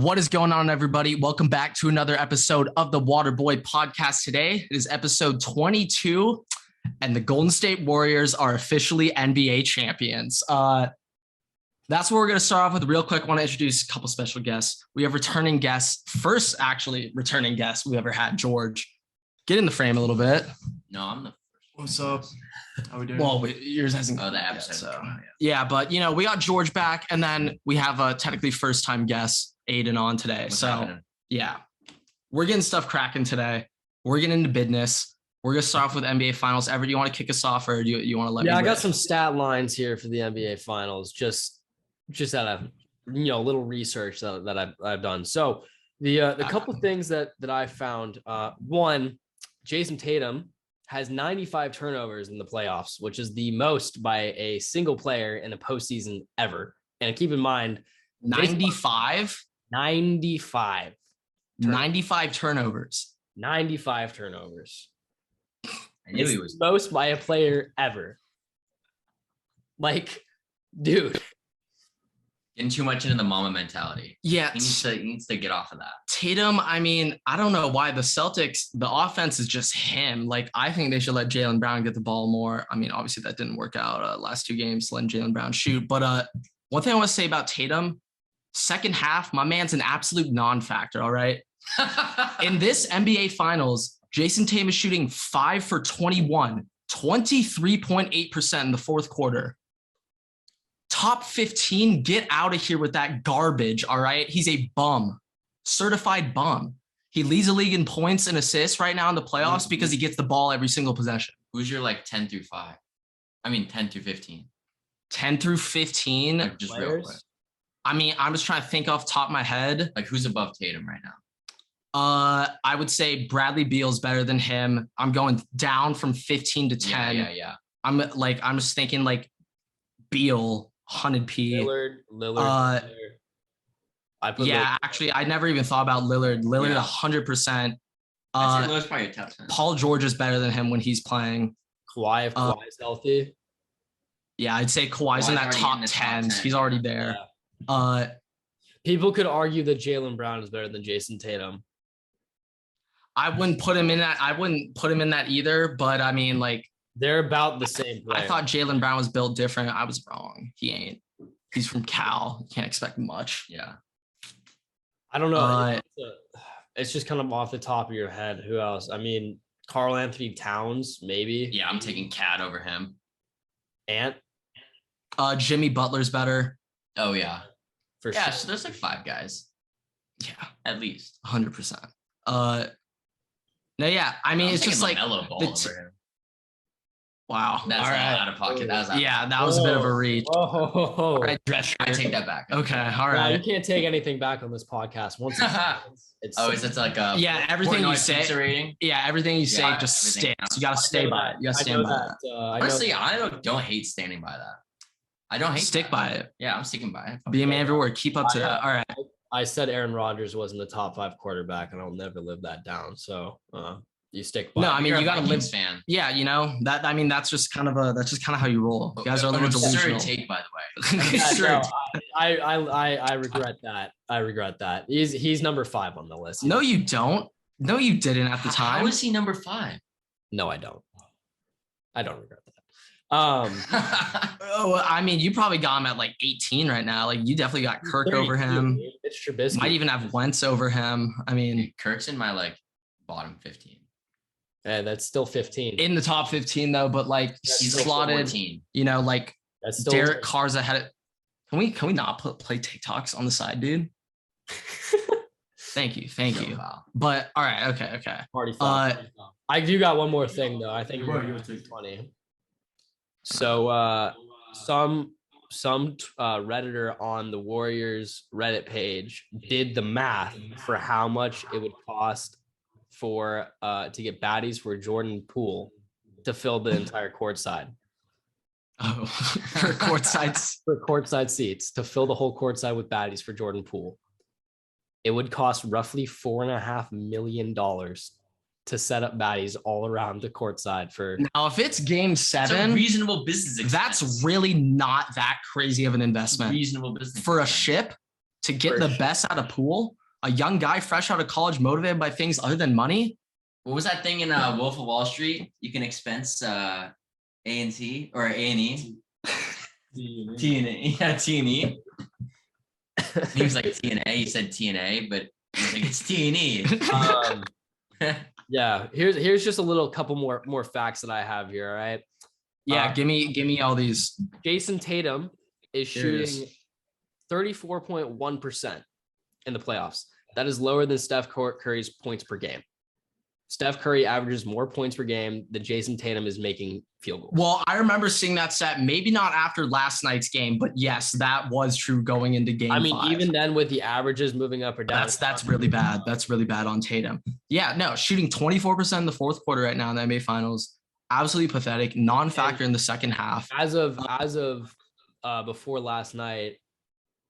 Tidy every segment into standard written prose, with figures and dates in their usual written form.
What is going on, everybody? Welcome back to another episode of the Waterboy podcast. Today, it is episode 22, and the Golden State Warriors are officially NBA champions. That's what we're going to start off with real quick. I want to introduce a couple special guests. We have returning guests. First, actually, returning guest we ever had, George. Get in the frame a little bit. No, I'm the first. What's up? How we doing? Well, yours hasn't. Oh, the episode. So. Yeah, but, we got George back, and then we have a technically first-time guest, Aidan, on today. What's so, happening? Yeah, we're getting stuff cracking today. We're getting into business. We're going to start off with NBA Finals. Ever, do you want to kick us off, or do you want to let me? Yeah, I got some stat lines here for the NBA Finals, just out of little research that I've done. So the couple things that I found. One, Jayson Tatum has 95 turnovers in the playoffs, which is the most by a single player in a postseason ever. And keep in mind, 95 turnovers. 95 turnovers. I knew he was most by a player ever. Like, dude. getting too much into the mama mentality. Yeah. He needs to get off of that. Tatum, I don't know why the Celtics, the offense is just him. Like, I think they should let Jaylen Brown get the ball more. I mean, obviously that didn't work out last two games, letting Jaylen Brown shoot. But one thing I want to say about Tatum, second half, my man's an absolute non-factor, all right? In this NBA Finals, Jayson Tatum is shooting 5 for 21, 23.8% in the fourth quarter. Top 15, get out of here with that garbage, all right? He's a bum, certified bum. He leads the league in points and assists right now in the playoffs because he gets the ball every single possession. Who's your 10 through 5? I mean 10 through 15. 10 through 15. Like, just real quick. I mean, I'm just trying to think off the top of my head. Like, who's above Tatum right now? I would say Bradley Beal's better than him. I'm going down from 15 to 10. Yeah. I'm just thinking Beal, 100p. Lillard. Actually, I never even thought about Lillard. 100%. That's probably a top 10. Paul George is better than him when he's playing. Kawhi, if Kawhi's healthy. Yeah, I'd say Kawhi's in that top 10. He's already there. Yeah. People could argue that Jaylen Brown is better than Jayson Tatum. I wouldn't put him in that either, but I mean, they're about the same player. I thought Jaylen Brown was built different. I was wrong. He ain't. He's from Cal. You can't expect much. Yeah. I don't know. It's just kind of off the top of your head. Who else? I mean, Karl Anthony Towns, maybe. Yeah, I'm taking Cat over him. Ant. Jimmy Butler's better. Oh, yeah. For sure. So there's 5 guys. Yeah. At least. 100%. No, yeah. I mean, it's just LaMelo Ball over him. Wow. That's all right. Out of pocket. That was a bit of a reach. All right, I take that back. Okay, all right. You can't take anything back on this podcast. Once it's it's like a everything you say. Rating? Yeah, everything you say just stands. You got to stay by it. You got to stand by that. Honestly, I don't hate standing by that. I don't hate stick by it. Yeah, I'm sticking by it. Be a man every word. Keep up to that. All right. I said Aaron Rodgers wasn't the top 5 quarterback, and I'll never live that down. So you stick by. No, I mean you got to live. Fan. Yeah, that. I mean that's just kind of how you roll. You guys are a little delusional. Absurd take, by the way. No, I regret that. I regret that. He's number 5 on the list. No, you don't. No, you didn't at the time. How is he number 5? No, I don't. I don't regret that. I mean, you probably got him at 18 right now. You definitely got Kirk over him. It's Trubisky. Might even have Wentz over him. I mean, Kirk's in my bottom 15. Yeah, that's still 15 in the top 15 though. But he's slotted. 14. That's still Derek Carr's ahead. Can we not play TikToks on the side, dude? Thank you. Wow. But all right, okay. Party foul. I do got one more thing though. I think it's funny. So some Redditor on the Warriors Reddit page did the math for how much it would cost for to get baddies for Jordan Poole to fill the entire courtside. Oh, for courtside seats to fill the whole courtside with baddies for Jordan Poole. It would cost roughly $4.5 million to set up baddies all around the courtside for. Now, if it's game 7, it's a reasonable business expense. That's really not that crazy of an investment. Reasonable business for expense. A ship. to get For the sure. best out of Poole, a young guy fresh out of college, motivated by things other than money. What was that thing in Wolf of Wall Street? You can expense A&T or A&E. T&E. Yeah, T&E. He was like TNA. He said TNA, but he's like, it's T&E. Yeah, here's just a little couple more facts that I have here. All right. Yeah, give me all these. Jayson Tatum is Here it shooting 34.1% in the playoffs. That is lower than Steph Curry's points per game. Steph Curry averages more points per game than Jayson Tatum is making field goals. Well, I remember seeing that stat, maybe not after last night's game, but yes, that was true going into game 5. Even then with the averages moving up or down. That's really bad. That's really bad on Tatum. Yeah, no, shooting 24% in the fourth quarter right now in the NBA Finals. Absolutely pathetic. Non-factor in the second half. As of before last night,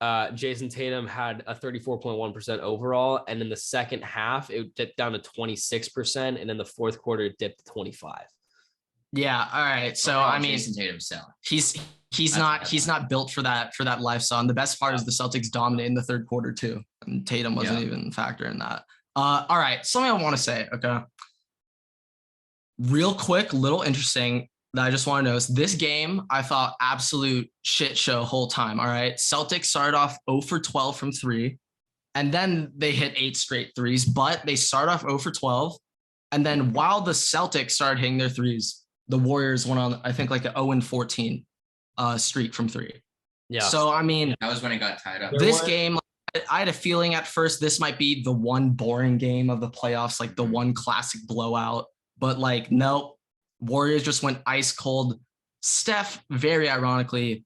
Jayson Tatum had a 34.1% overall, and in the second half it dipped down to 26%, and in the fourth quarter it dipped to 25%. Yeah, all right. So I mean, Jayson Tatum selling. He's not built for that lifestyle. And the best part is the Celtics dominated in the third quarter too, and Tatum wasn't even a factor in that. All right, something I want to say. Okay, real quick, little interesting that I just want to know is this game, I thought absolute shit show whole time. All right. Celtics started off 0 for 12 from 3, and then they hit 8 straight threes, but they started off 0 for 12. And then while the Celtics started hitting their threes, the Warriors went on, I think, like an 0 and 14 streak from 3. Yeah. So, I mean, that was when it got tied up. This game, I had a feeling at first this might be the one boring game of the playoffs, like the one classic blowout, but like, nope. Warriors just went ice cold. Steph, very ironically,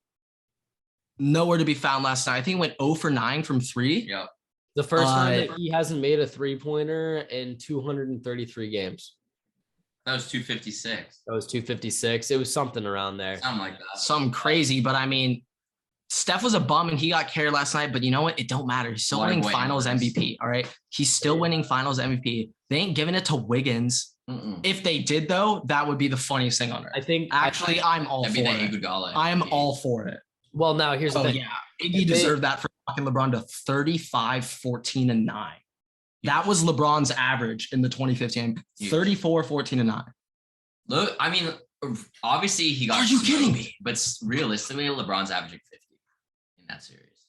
nowhere to be found last night. I think he went 0 for 9 from 3. Yeah. The first time that he hasn't made a 3-pointer in 233 games. That was 256. That was 256. It was something around there. Something like that. Something crazy, but I mean, Steph was a bum and he got carried last night, but you know what? It don't matter. He's still winning finals MVP, all right? He's still winning finals MVP. They ain't giving it to Wiggins. If they did, though, that would be the funniest thing on earth. I think actually, I'm all for it. I'm all for it. Well, now here's the thing. Yeah, Iggy deserved that for fucking LeBron to 35, 14, and 9. That was LeBron's average in the 2015 game. 34, 14, and 9. Look, I mean, obviously he got. Are you kidding me? But realistically, LeBron's averaging 50 in that series.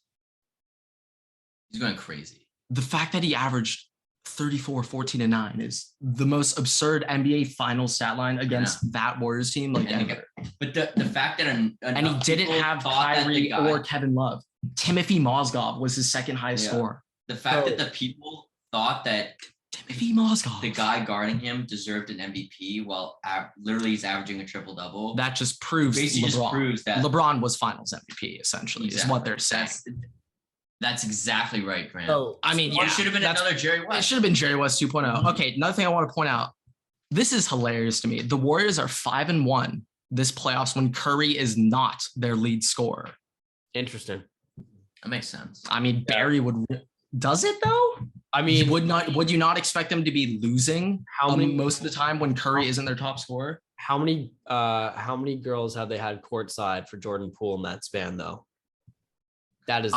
He's going crazy. The fact that he averaged 34, 14, and 9 is the most absurd NBA final stat line against that Warriors team like ever. But the fact that and he didn't have Kyrie or Kevin Love. Timothy Mozgov was his second highest score. The fact that the people thought that Timothy Mozgov, the guy guarding him, deserved an MVP while literally he's averaging a triple-double. That just proves basically just proves that LeBron was finals MVP, essentially, is what they're saying. That's exactly right, Grant. So, I mean, it should have been another Jerry West. It should have been Jerry West 2.0. Okay, another thing I want to point out. This is hilarious to me. The Warriors are 5-1 this playoffs when Curry is not their lead scorer. Interesting. That makes sense. I mean, Barry would. Does it though? I mean, would you not expect them to be losing most of the time when Curry isn't their top scorer? How many girls have they had courtside for Jordan Poole in that span though? That is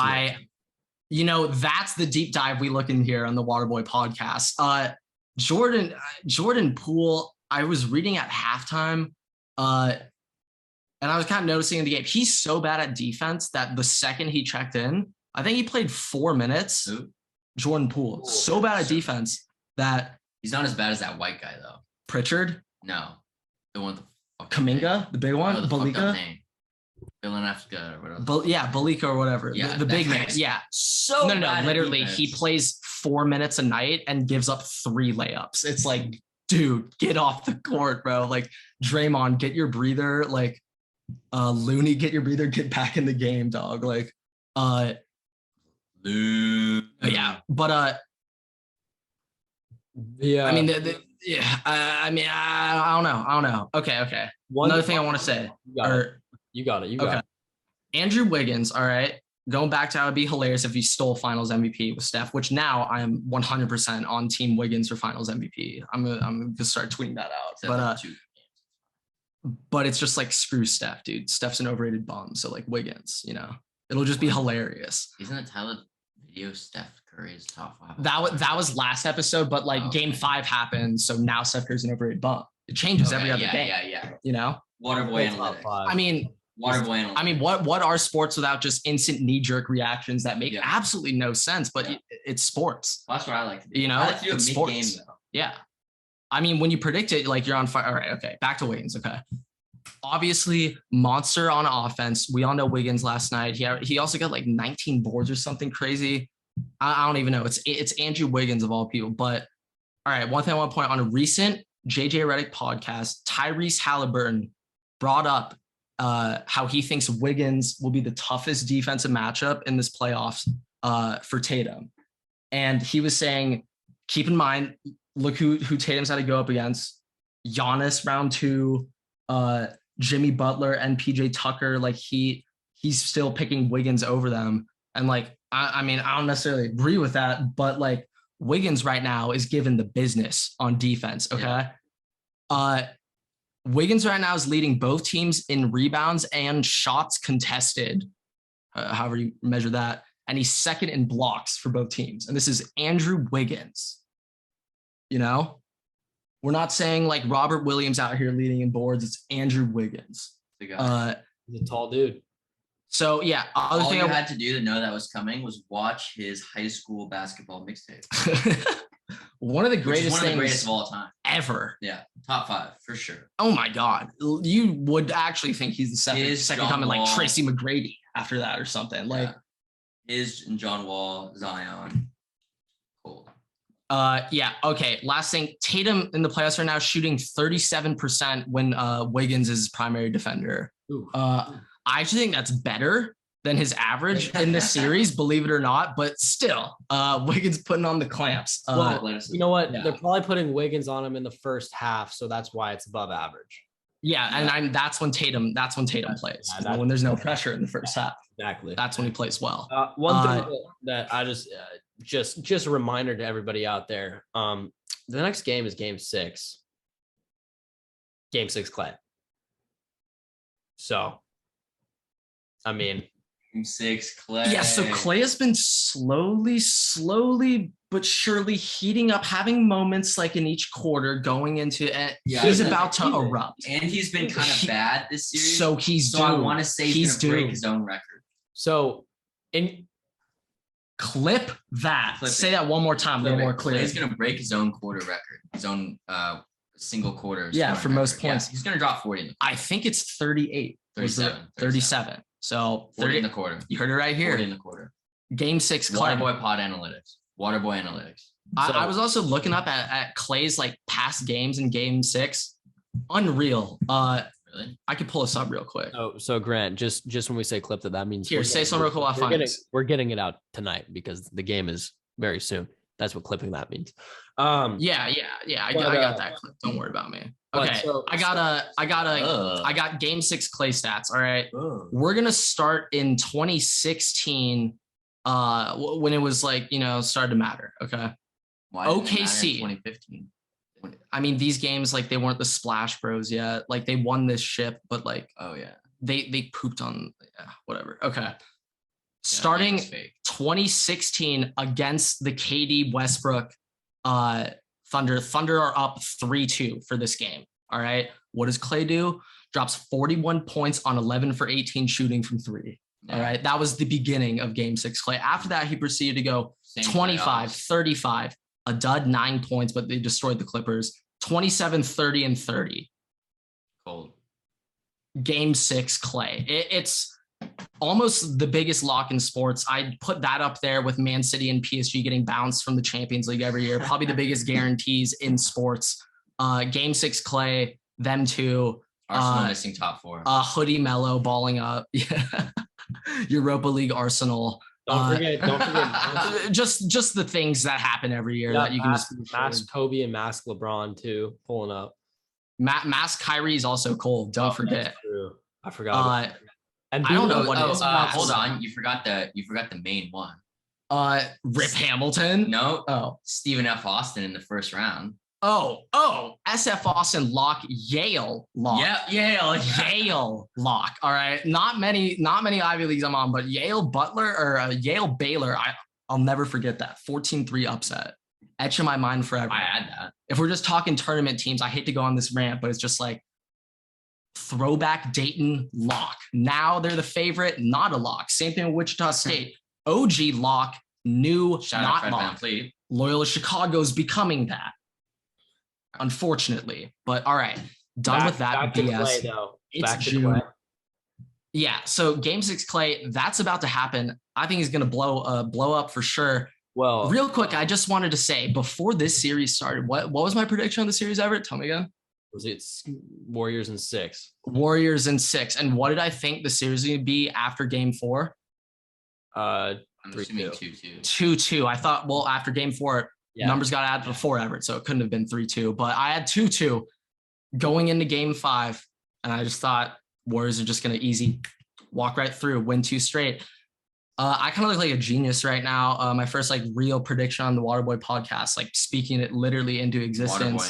that's the deep dive we look in here on the Waterboy podcast. Jordan Poole, I was reading at halftime, and I was kind of noticing in the game, he's so bad at defense that the second he checked in, I think he played 4 minutes. Who? Jordan Poole, so bad at defense that he's not as bad as that white guy though. Pritchard? No, the one with the Kaminga, the big one, Balika. Villanafka or whatever. Balika or whatever. Yeah, the big man. Yeah. So no, literally, he plays 4 minutes a night and gives up 3 layups. It's like, dude, get off the court, bro. Like, Draymond, get your breather. Like, Looney, get your breather. Get back in the game, dog. Like, yeah, but yeah. I mean, I don't know. Okay. Another thing I want to say. You got it. Andrew Wiggins, all right. Going back to how it'd be hilarious if he stole finals MVP with Steph, which now I am 100% on team Wiggins for finals MVP. I'm gonna start tweeting that out. But it's just like, screw Steph, dude. Steph's an overrated bum. So like Wiggins, it'll just be hilarious. Isn't it Tyler Video Steph Curry's top 5. That was last episode, but like game 5 happened, so now Steph Curry's an overrated bump. It changes every other game. Yeah. You know, Waterboy analytics. I mean, Waterboy analytics. I mean, what are sports without just instant knee-jerk reactions that make absolutely no sense? But it's sports. Well, that's what I like to do. You know, I like to do it's mid-game, sports. though. Yeah. I mean, when you predict it, like you're on fire. All right, okay. Back to Wiggins. Okay. Obviously, monster on offense. We all know Wiggins last night. He also got like 19 boards or something crazy. I don't even know. It's Andrew Wiggins of all people. But all right, one thing I want to point out, on a recent JJ Redick podcast, Tyrese Halliburton brought up how he thinks Wiggins will be the toughest defensive matchup in this playoffs for Tatum. And he was saying, keep in mind, look who Tatum's had to go up against. Giannis round 2, Jimmy Butler and PJ Tucker. Like he's still picking Wiggins over them. And like, I mean, I don't necessarily agree with that, but like Wiggins right now is given the business on defense. Okay. Wiggins right now is leading both teams in rebounds and shots contested, however you measure that. And he's second in blocks for both teams. And this is Andrew Wiggins. You know, we're not saying like Robert Williams out here leading in boards. It's Andrew Wiggins. He's a tall dude. So yeah, all you had to do to know that was coming was watch his high school basketball mixtape. One of the greatest things of all time ever. Yeah, top 5 for sure. Oh my God, you would actually think he's the second coming, like Tracy McGrady after that or something. Like his and John Wall, Zion, cold. Yeah. Okay. Last thing, Tatum in the playoffs right now shooting 37% when Wiggins is his primary defender. I actually think that's better than his average in this series, believe it or not. But still, Wiggins putting on the clamps. You know what? Yeah. They're probably putting Wiggins on him in the first half, so that's why it's above average. Yeah, and that's when Tatum plays. Yeah, when there's no pressure in the first half. Exactly. That's when he plays well. One thing that I just a reminder to everybody out there. The next game is game 6. Game 6 Clay. So, I mean, game 6 Clay. Yeah, so Clay has been slowly but surely heating up, having moments like in each quarter going into it. Yeah, he's about to erupt. And he's been kind of bad this series. So I want to say he's going to break his own record. So, clip that. Say that one more time, a little more clear. He's going to break his own quarter record, his own single quarter. Yeah, for most points. Yeah, he's going to drop 40. I think it's 38. 37. So 30 in the quarter. You heard it right here. 40 in the quarter. Game 6, Clay. Waterboy pod analytics. Waterboy analytics. I was also looking up at Clay's like past games in game 6. Unreal. Really? I could pull this up real quick. So Grant, just when we say clip that means here, say something real quick. I'll find it. We're getting it out tonight because the game is very soon. That's what clipping that means. Yeah. I got that clip. Don't worry about me. Okay. I got game 6 Clay stats. All right. We're going to start in 2016 when it was like, started to matter. Okay. Why OKC 2015. I mean, these games, like, they weren't the Splash Bros yet. Like, they won this ship, but like, oh yeah, they pooped on, whatever. Okay. Starting 2016 against the KD Westbrook Thunder. Thunder are up 3-2 for this game. All right. What does Clay do? Drops 41 points on 11 for 18 shooting from 3. Yeah. All right. That was the beginning of game 6 Clay. After that, he proceeded to go 25, 35, a dud, 9 points, but they destroyed the Clippers. 27, 30, and 30. Cold. Game 6 Clay. It's almost the biggest lock in sports. I'd put that up there with Man City and PSG getting bounced from the Champions League every year. Probably the biggest guarantees in sports. Game 6 Clay, them two. Arsenal missing top 4. Hoodie Mello balling up. Yeah. Europa League Arsenal. Don't forget. just the things that happen every year that you can mask Kobe and mask LeBron too, pulling up. Mask Kyrie is also cold. Don't forget. I forgot. And I don't know what it is. Hold on, you forgot the main one. Rip Hamilton. No. Oh, Stephen F. Austin in the first round. Oh, SF Austin lock, Yale lock. Yeah, Yale lock. All right. Not many Ivy Leagues I'm on, but Yale Butler or Yale Baylor. I'll never forget that 14-3 upset. Etch in my mind forever. I had that. If we're just talking tournament teams, I hate to go on this rant, but it's just like throwback Dayton lock. Now they're the favorite, not a lock. Same thing with Wichita State. OG lock, new, Shout out not Fred lock. VanVleet. Loyola Chicago's becoming that, unfortunately. But all right, done with that back to BS. Clay, though. It's Back to June. Clay. Yeah, so Game 6 Clay, that's about to happen. I think he's going to blow up for sure. Well, Real quick, I just wanted to say, before this series started, what was my prediction on the series, Everett? Tell me again. was it Warriors in 6? Warriors in 6. And what did I think the series was going to be after Game 4? I'm 3-2. assuming 2-2. 2-2. I thought, well, after Game 4, numbers got added before Everett, so it couldn't have been 3-2. But I had 2-2 going into Game 5, and I just thought Warriors are just going to easy walk right through, win 2 straight. I kind of look like a genius right now. My first like real prediction on the Waterboy podcast, like speaking it literally into existence.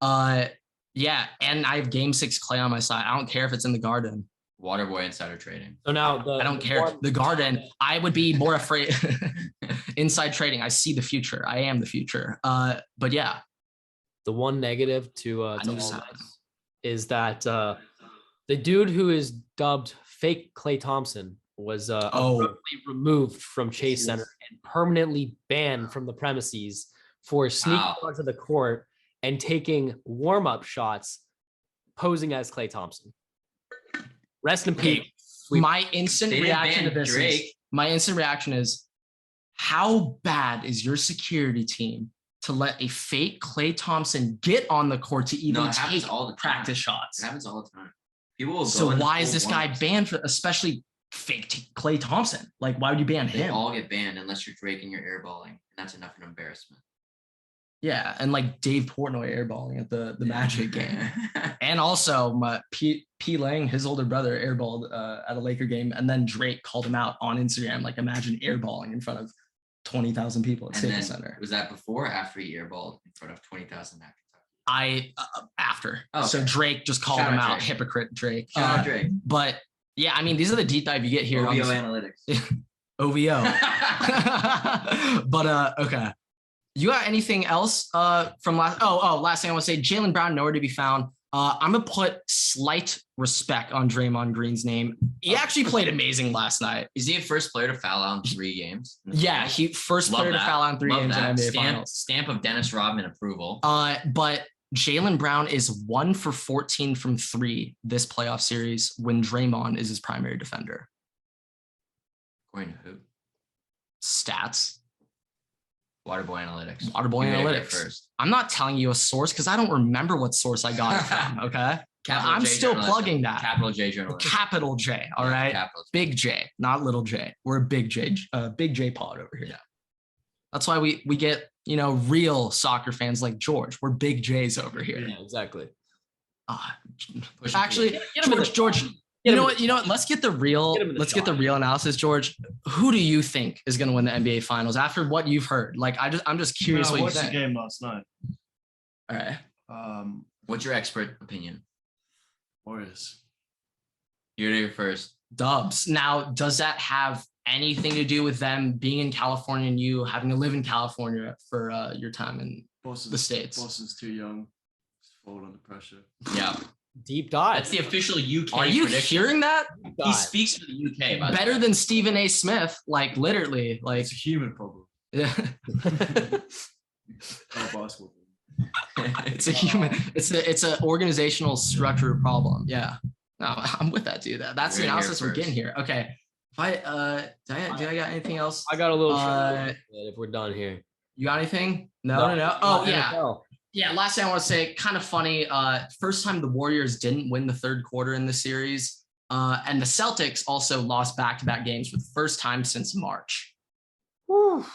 Waterboy Yeah, and I have Game 6 Clay on my side. I don't care if it's in the Garden. Waterboy insider trading. So now I don't care. The Garden, I would be more afraid. Inside trading, I see the future. I am the future. But yeah. The one negative to all knew this something. is that the dude who is dubbed fake Klay Thompson was abruptly removed from Chase Center and permanently banned from the premises for sneaking onto the court and taking warm-up shots posing as Klay Thompson. Rest in peace. My instant They didn't reaction to ban this Drake. is how bad is your security team to let a fake Klay Thompson get on the court to even take all the time. practice shots? It happens all the time. People will So go why is this guy warm-ups. banned for, especially fake Klay Thompson? Like, why would you ban They him? all get banned unless you're Drake and you're airballing, and that's enough an embarrassment. Yeah, and like Dave Portnoy airballing at the Magic game. And also my P Lang, his older brother, airballed at a Laker game, and then Drake called him out on Instagram. Like, imagine airballing in front of 20,000 people at Staples Center. Was that before or after he airballed in front of 20,000 at After. Oh, okay. So Drake just called Shout him out out, Drake. hypocrite Drake. Shout out Drake. But yeah, I mean, these are the deep dive you get here. OVO on this- analytics. OVO. But okay. You got anything else from last? Last thing I want to say, Jaylen Brown nowhere to be found. I'm gonna put slight respect on Draymond Green's name. He actually played amazing last night. Is he the first player to foul out in 3 games? Yeah, he first Love player to that. foul out in 3 Love games in that. NBA Finals. Stamp of Dennis Rodman approval. But Jaylen Brown is 1 for 14 from 3 this playoff series when Draymond is his primary defender. According to who? Stats. Waterboy analytics. Waterboy You heard it here analytics. first. I'm not telling you a source because I don't remember what source I got it from. Okay. Capital I'm J still journalism. plugging that. Capital J journalism. Capital J. All Yeah, right. Capital J. Big J, not little J. We're a big J pod over here. Yeah. That's why we get, real soccer fans like George. We're big J's over here. Yeah, exactly. Actually, Get him in the- George, you know what? Let's get the real. Let's get the real analysis, George. Who do you think is going to win the NBA Finals after what you've heard? Like, I'm just curious what you watched the think. game last night. All right. What's your expert opinion? Warriors. You're here first. Dubs. Now, does that have anything to do with them being in California and you having to live in California for your time in the States? Boston's too young. Just fall under pressure. Yeah. Deep dive. That's the official UK Are you prediction. hearing that? Deep He dive. speaks for the UK. By the Better way. than Stephen A. Smith, like literally, like It's a human problem. yeah. Not a basketball problem. It's a human. It's an organizational structure problem. Yeah. No, I'm with that, dude. That's the You're here analysis we're first. getting here. Okay. If I do I got anything else? I got a little Uh, if we're done here. You got anything? No. Oh yeah. NFL. Yeah, last thing I want to say, kind of funny. First time the Warriors didn't win the third quarter in the series. And the Celtics also lost back-to-back games for the first time since March. Whew.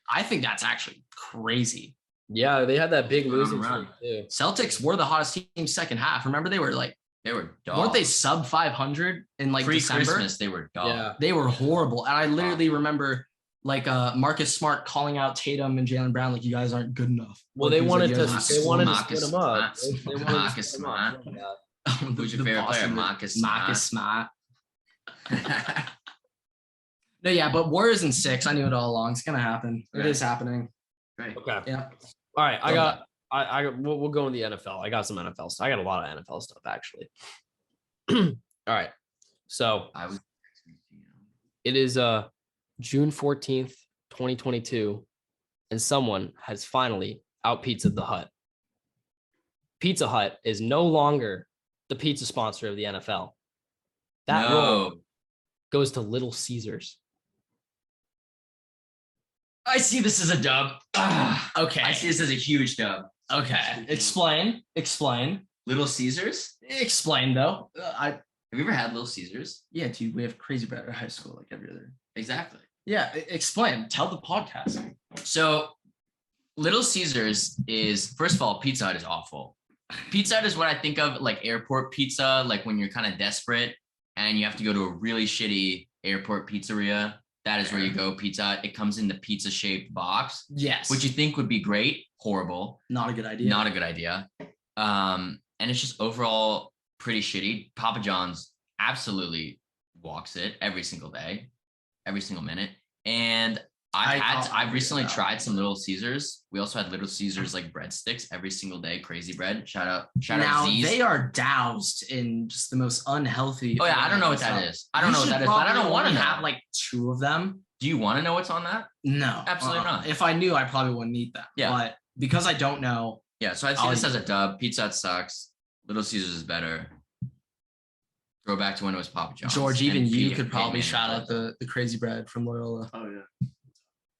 I think that's actually crazy. Yeah, they had that big losing Run. streak too. Celtics were the hottest team second half. Remember, they were like, They were dogs. weren't they sub 500 in like December? Pre-Christmas? They were dogs. Yeah. They were horrible. And I literally remember like Marcus Smart calling out Tatum and Jaylen Brown like, you guys aren't good enough. Well, Like, they he was wanted like, to. "You guys They are wanted to Marcus split them up. Smart. They wanted to Marcus split 'em up. Smart. Yeah. Who's your favorite player? Marcus Marcus Smart. No, yeah, but Warriors in 6. I knew it all along. It's gonna happen. It is happening. Great. Okay. Yeah. All right. We'll go in the NFL. I got some NFL stuff. I got a lot of NFL stuff actually. All right. So I was. it is June 14th, 2022, and someone has finally out pizzaed the Hut. Pizza Hut is no longer the pizza sponsor of the NFL. That role goes to Little Caesars. I see this as a dub. Okay. I see this as a huge dub. Okay. Explain. Little Caesars? Explain though. Have you ever had Little Caesars? Yeah, dude, we have crazy bread at high school like every other. Exactly. Yeah, explain. Tell the podcast. So Little Caesars is, first of all, Pizza Hut is awful. Pizza Hut is what I think of like airport pizza, like when you're kind of desperate and you have to go to a really shitty airport pizzeria. That is where you go, Pizza Hut. It comes in the pizza-shaped box. Yes. Which you think would be great. Horrible. Not a good idea. Not a good idea. And it's just overall pretty shitty. Papa John's absolutely walks it every single day, every single minute. And I've recently tried some Little Caesars. We also had Little Caesars like breadsticks every single day. Crazy bread. Shout out Z's. They are doused in just the most unhealthy. Oh yeah, I don't know what that is. I don't know what that is, but I don't want to have like 2 of them. Do you want to know what's on that? No, Absolutely not. If I knew, I probably wouldn't eat them. Yeah. But because I don't know. Yeah, so I'd see this as a dub. Pizza Hut sucks. Little Caesars is better. Go back to when it was Papa John's. George, even you could probably shout out the crazy bread from Loyola. Oh yeah.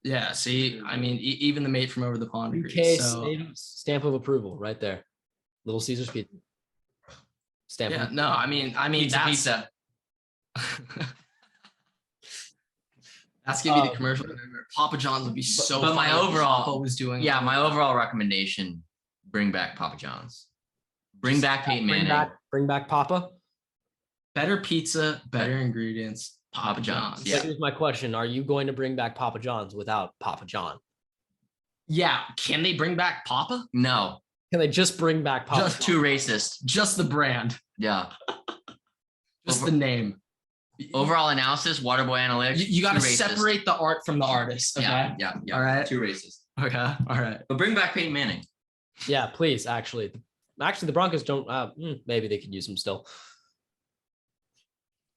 Yeah, see, I mean, even the mate from over the pond agrees. UK So. stamp of approval right there. Little Caesars pizza. Stamp. Yeah, no, I mean, pizza. That's gonna be the commercial. Papa John's would be so. But my overall was doing. Yeah, my overall recommendation: bring back Papa John's. Bring back Peyton Manning. Bring back Papa. Better pizza, better ingredients. Papa John's. Yeah. So here's my question: are you going to bring back Papa John's without Papa John? Yeah, can they bring back Papa? No, Can they just bring back Papa? just too racist. Just the brand, Yeah. just the name. Overall analysis: Waterboy Analytics. You got to too racist. separate the art from the artist. Okay. Yeah. All right. Too racist. Okay. All right. But bring back Peyton Manning. Yeah, please. Actually, the Broncos don't. Maybe they could use him still.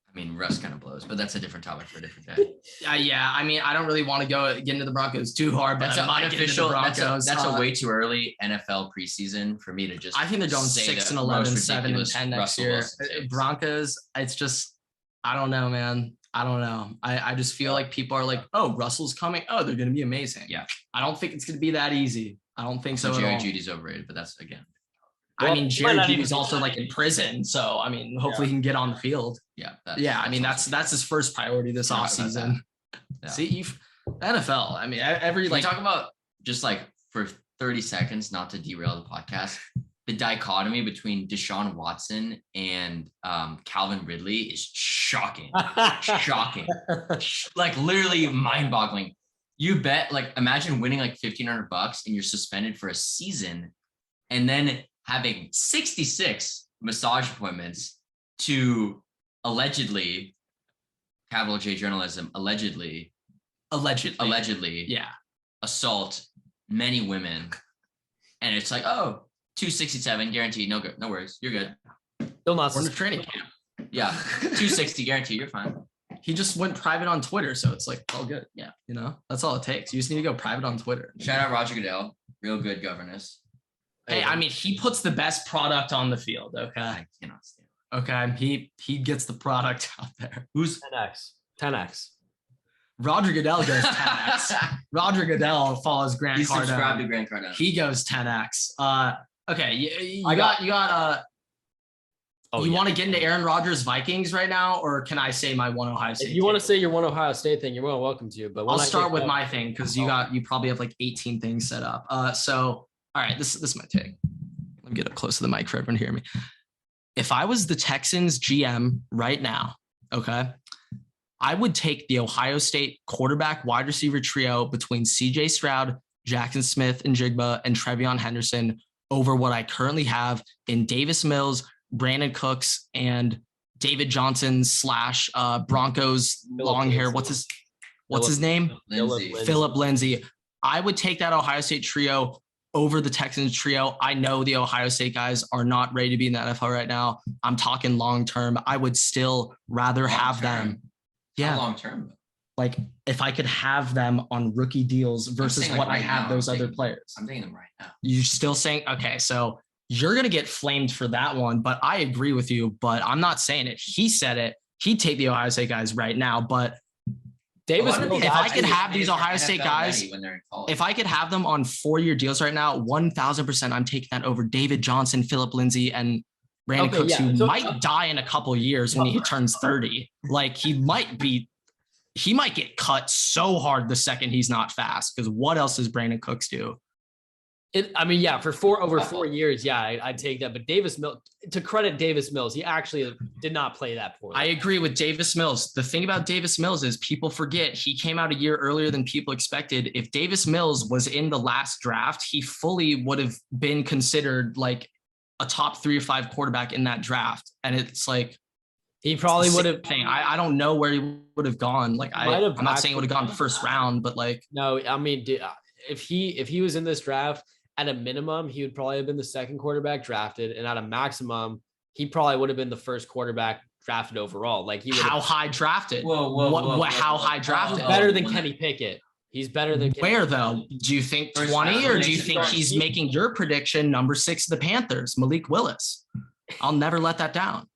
I mean, Russ kind of blows, but that's a different topic for a different day. Yeah. I mean, I don't really want to get into the Broncos too hard, but That's I an might get into the unofficial. Broncos. That's a way too early NFL preseason for me to just. I think they're going say 6 the and 11, most 7 and ridiculous 10 next Russell year. Wilson takes. Broncos. It's just, I don't know, man. I don't know. I just feel like people are like, oh, Russell's coming. Oh, they're going to be amazing. Yeah. I don't think it's going to be that easy. I don't think so So at Jerry all. Judy's overrated, but that's again. I mean, Well, Jerry might not Judy's even be also that like in prison. So, I mean, hopefully he can get on the field. Yeah. Yeah. I mean, that's his first priority this Forgot about offseason. Yeah. See, NFL. I mean, every Can like we talk about just like for 30 seconds, not to derail the podcast, the dichotomy between Deshaun Watson and Calvin Ridley is shocking. Shocking. Like literally mind-boggling. You bet, like imagine winning like $1,500 and you're suspended for a season and then having 66 massage appointments to allegedly, capital J journalism, allegedly, yeah. assault many women. And it's like, oh, 267 guaranteed. No good. No worries. You're good. Still not. We're in the training camp. Yeah. 260 guaranteed. You're fine. He just went private on Twitter, so it's like all good. Yeah, that's all it takes. You just need to go private on Twitter. Shout out Roger Goodell. Real good governess. Hey, I mean, he puts the best product on the field. Okay, I cannot stand it. okay, he gets the product out there. Who's 10x? Roger Goodell goes 10x. Roger Goodell follows Grant He's subscribed to Cardone. Grant Cardone. He goes 10x. Okay, you got. Oh, you yeah. want to get into Aaron Rodgers Vikings right now, or can I say my one Ohio State? If you want to take? say your one Ohio State thing, you're well welcome to. But I'll start with my thing because you probably have like 18 things set up. So all right, this is my take. Let me get up close to the mic for everyone to hear me. If I was the Texans GM right now, okay, I would take the Ohio State quarterback wide receiver trio between CJ Stroud, Jackson Smith and Jigba, and Trevion Henderson over what I currently have in Davis Mills, Brandon Cooks, and David Johnson / Broncos long hair. What's his what's his name? Lindsay. Philip Lindsay. I would take that Ohio State trio over the Texans trio. I know the Ohio State guys are not ready to be in the NFL right now. I'm talking long term. I would still rather have them. Yeah. Long term. Like if I could have them on rookie deals versus what I have those other players. I'm taking them right now. You're still saying, okay, so you're going to get flamed for that one, but I agree with you, but I'm not saying it. He said it. He'd take the Ohio State guys right now, but Davis, if I could have these Ohio State guys, if I could have them on 4-year deals right now, 1,000%, I'm taking that over David Johnson, Philip Lindsay, and Brandon Cooks, who might die in a couple years when he turns 30. Like he might get cut so hard the second he's not fast, because what else does Brandon Cooks do? For over 4 years, I'd take that. But Davis Mills, to credit Davis Mills, he actually did not play that poorly. I agree with Davis Mills. The thing about Davis Mills is people forget he came out a year earlier than people expected. If Davis Mills was in the last draft, he fully would have been considered like a top 3 or 5 quarterback in that draft. And it's like, he probably would have. I don't know where he would have gone. Like I'm not saying it would have gone first round, but like no, I mean, if he was in this draft, at a minimum, he would probably have been the second quarterback drafted, and at a maximum, he probably would have been the first quarterback drafted overall. Like how high drafted? How high drafted? Better than Kenny Pickett. He's better than where though? Do you think 20 or do you think he's making your prediction number 6 of the Panthers, Malik Willis? I'll never let that down.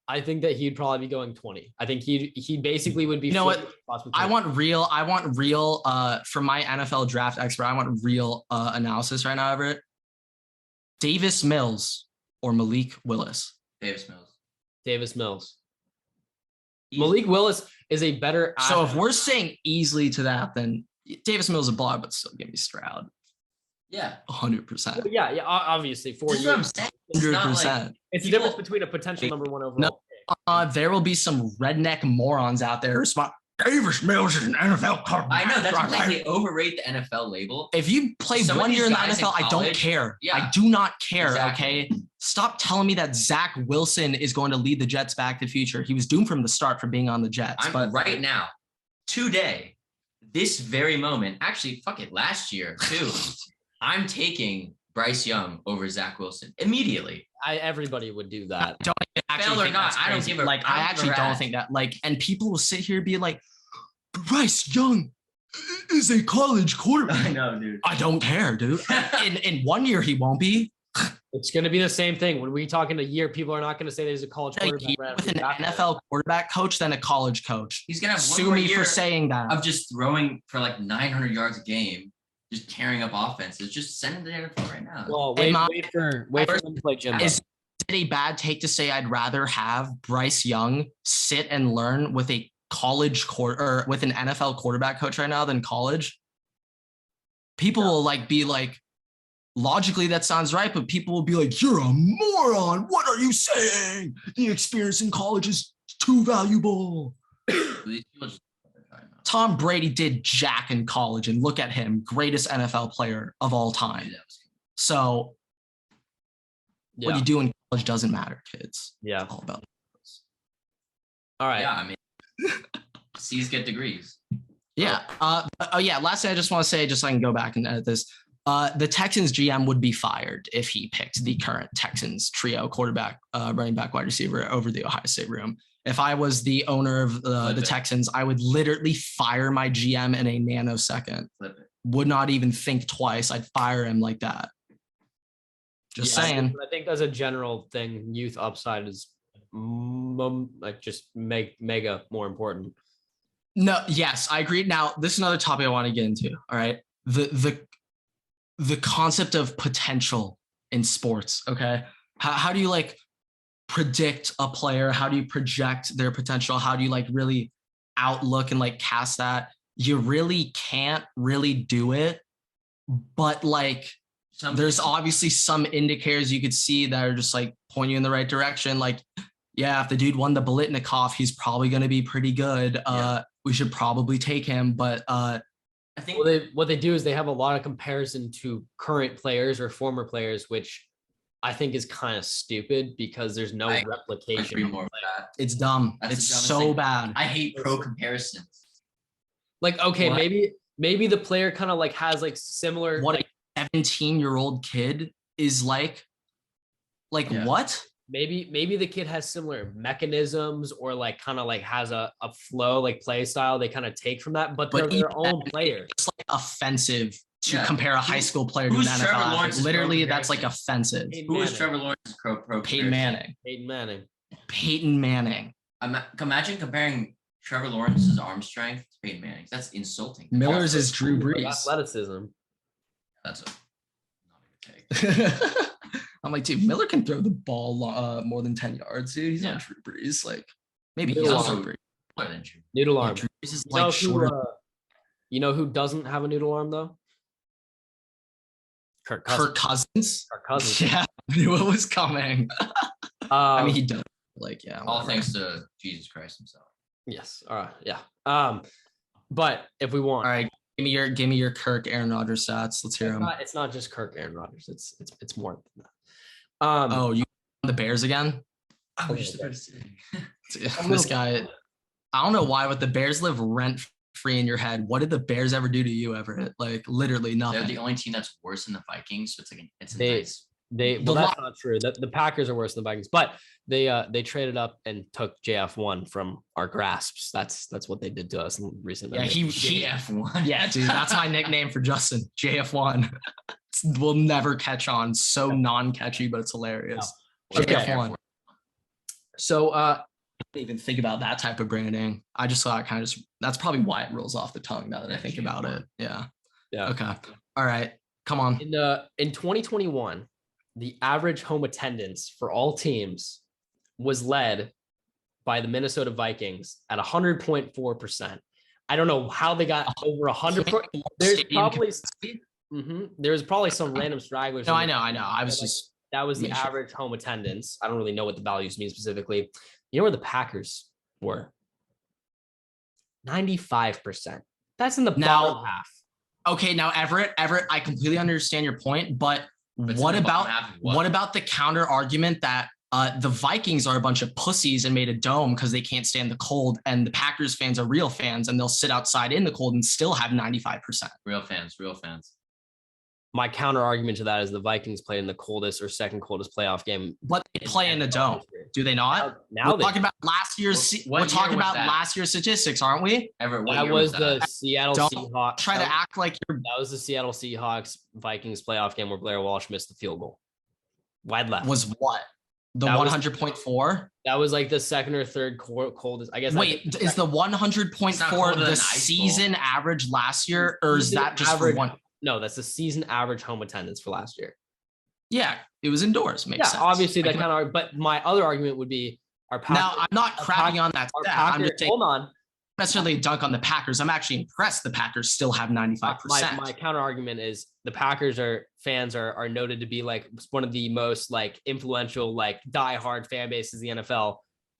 I think that he'd probably be going 20. I think he basically would be. You know what? I want real from my NFL draft expert. I want real analysis right now of it. Davis Mills or Malik Willis? Davis Mills. Davis Mills. Malik Willis is a better. So if we're saying easily to that, then Davis Mills is a blog, but still give me Stroud. Yeah, 100%. Yeah, obviously 4 years. 100%. It's the difference between a potential number 1 overall. No, there will be some redneck morons out there who respond, Davis Mills is an NFL quarterback. I know that's why they overrate the NFL label. If you play 1 year in the NFL, I don't care. Yeah. I do not care. Exactly. Okay, stop telling me that Zach Wilson is going to lead the Jets back to the future. He was doomed from the start for being on the Jets. But right now, today, this very moment, actually, fuck it, last year too. I'm taking Bryce Young over Zach Wilson immediately. Everybody would do that. Don't fail or not, I don't give a like. I actually don't think that. Like, and people will sit here and be like, Bryce Young is a college quarterback. I know, dude. I don't care, dude. in 1 year, he won't be. It's going to be the same thing. When we talk in a year, people are not going to say there's a college quarterback. With an NFL quarterback coach than a college coach. He's going to have sue me for saying that. Of just throwing for like 900 yards a game. Just tearing up offenses. Just send him to the NFL right now. Well, wait for him to play Jimbo. Is it a bad take to say I'd rather have Bryce Young sit and learn with a college or with an NFL quarterback coach right now than college? People will be like, logically that sounds right, but people will be like, you're a moron. What are you saying? The experience in college is too valuable. Tom Brady did jack in college, and look at him, greatest NFL player of all time. So what you do in college doesn't matter, kids. Yeah. It's all about it. All right. Yeah, I mean, C's get degrees. Yeah. Last thing I just want to say, just so I can go back and edit this. The Texans GM would be fired if he picked the current Texans trio, quarterback, running back, wide receiver over the Ohio State room. If I was the owner of the Texans, I would literally fire my GM in a nanosecond. Would not even think twice. I'd fire him like that. Just saying. I think as a general thing, youth upside is just mega more important. No, yes, I agree. Now, this is another topic I want to get into. All right. The concept of potential in sports. Okay. How do you predict a player? How do you project their potential? How do you really outlook and cast that? You really can't really do it, but there's obviously some indicators you could see that are just point you in the right direction. If the dude won the Biletnikoff, he's probably going to be pretty good. We should probably take him, but I think what they do is they have a lot of comparison to current players or former players, which I think is kind of stupid because there's no replication. More of that. It's dumb. It's so bad. I hate pro comparisons. Like, okay, What? maybe the player kind of like has like similar. What Like, a 17-year-old kid is like Yeah. what? maybe the kid has similar mechanisms or like kind of like has a flow like play style they kind of take from that, but they're But their even own then, player. it's like offensive to Yeah. compare a high school player to an who's NFL Trevor athlete. Lawrence's Literally, pro that's like comparison? offensive. Peyton Who is Manning. Trevor Lawrence's pro Peyton comparison? Manning. Aidan Manning. Peyton Manning. Imagine comparing Trevor Lawrence's arm strength to Peyton Manning's. That's insulting. Miller's is Drew Like Brees. athleticism. That's a not a good take. I'm like, dude, Miller can throw the ball more than 10 yards, dude. He's Yeah. not Drew Brees. Like, maybe Noodle he's also arm. Drew Brees. More than Drew. Noodle Yeah, arm. Drew Brees is You know like shorter. you know who doesn't have a noodle arm though? Kirk Cousins. Kirk Cousins. Kirk Cousins. Yeah, I knew it was coming. I mean, he does. Like, yeah. All whatever. thanks to Jesus Christ himself. Yes. All right. Yeah. But if we want, All right, give me your Kirk Aaron Rodgers stats. Let's hear them. it's not just Kirk Aaron Rodgers. It's more than that. Oh, you the Bears again? I was just about about to say. This guy, I don't know why, but the Bears live rent free in your head. What did the Bears ever do to you, Everett? Like literally They're nothing. the only team that's worse than the Vikings, so it's like it's They- nice. Well, that's not true. The Packers are worse than the Vikings, but they traded up and took JF1 from our grasps. That's what they did to us in recent Yeah, memory. he JF1. yeah, dude, that's my nickname for Justin. JF1. We'll never catch on. So non-catchy, but it's hilarious. Okay. JF1. So I didn't even think about that type of branding. I just thought that's probably why it rolls off the tongue now that I think about it. Yeah. Yeah. Okay. All right. Come on. In 2021, the average home attendance for all teams was led by the Minnesota Vikings at 100.4%. I don't know how they got over 100. There's probably some random stragglers. No, I know. I was just that was the make sure. average home attendance. I don't really know what the values mean specifically. You know where the Packers were? 95%. That's in the bottom half. okay. Now, Everett, I completely understand your point, but what about the counter argument that the Vikings are a bunch of pussies and made a dome because they can't stand the cold, and the Packers fans are real fans and they'll sit outside in the cold and still have 95%. Real fans. My counter argument to that is the Vikings played in the coldest or second coldest playoff game. But they play in a dome, do they not? Now we're talking about last year's. We're talking about last year's statistics, aren't we? Everett, that was the Seattle Seahawks. Try to act like you're. That was the Seattle Seahawks Vikings playoff game where Blair Walsh missed the field goal. Wide left. Was what? The 100.4? That was like the second or third coldest. I guess. Wait, is the 100.4 the season average last year, or is that just for one? No, that's the season average home attendance for last year. Yeah, it was indoors. Makes sense. Obviously that kind of. But my other argument would be our Packers. Now I'm not crapping on that. I'm just saying, hold on. Necessarily a dunk on the Packers. I'm actually impressed the Packers still have 95%. My counter argument is the Packers fans are noted to be like one of the most like influential, like diehard fan bases in the NFL.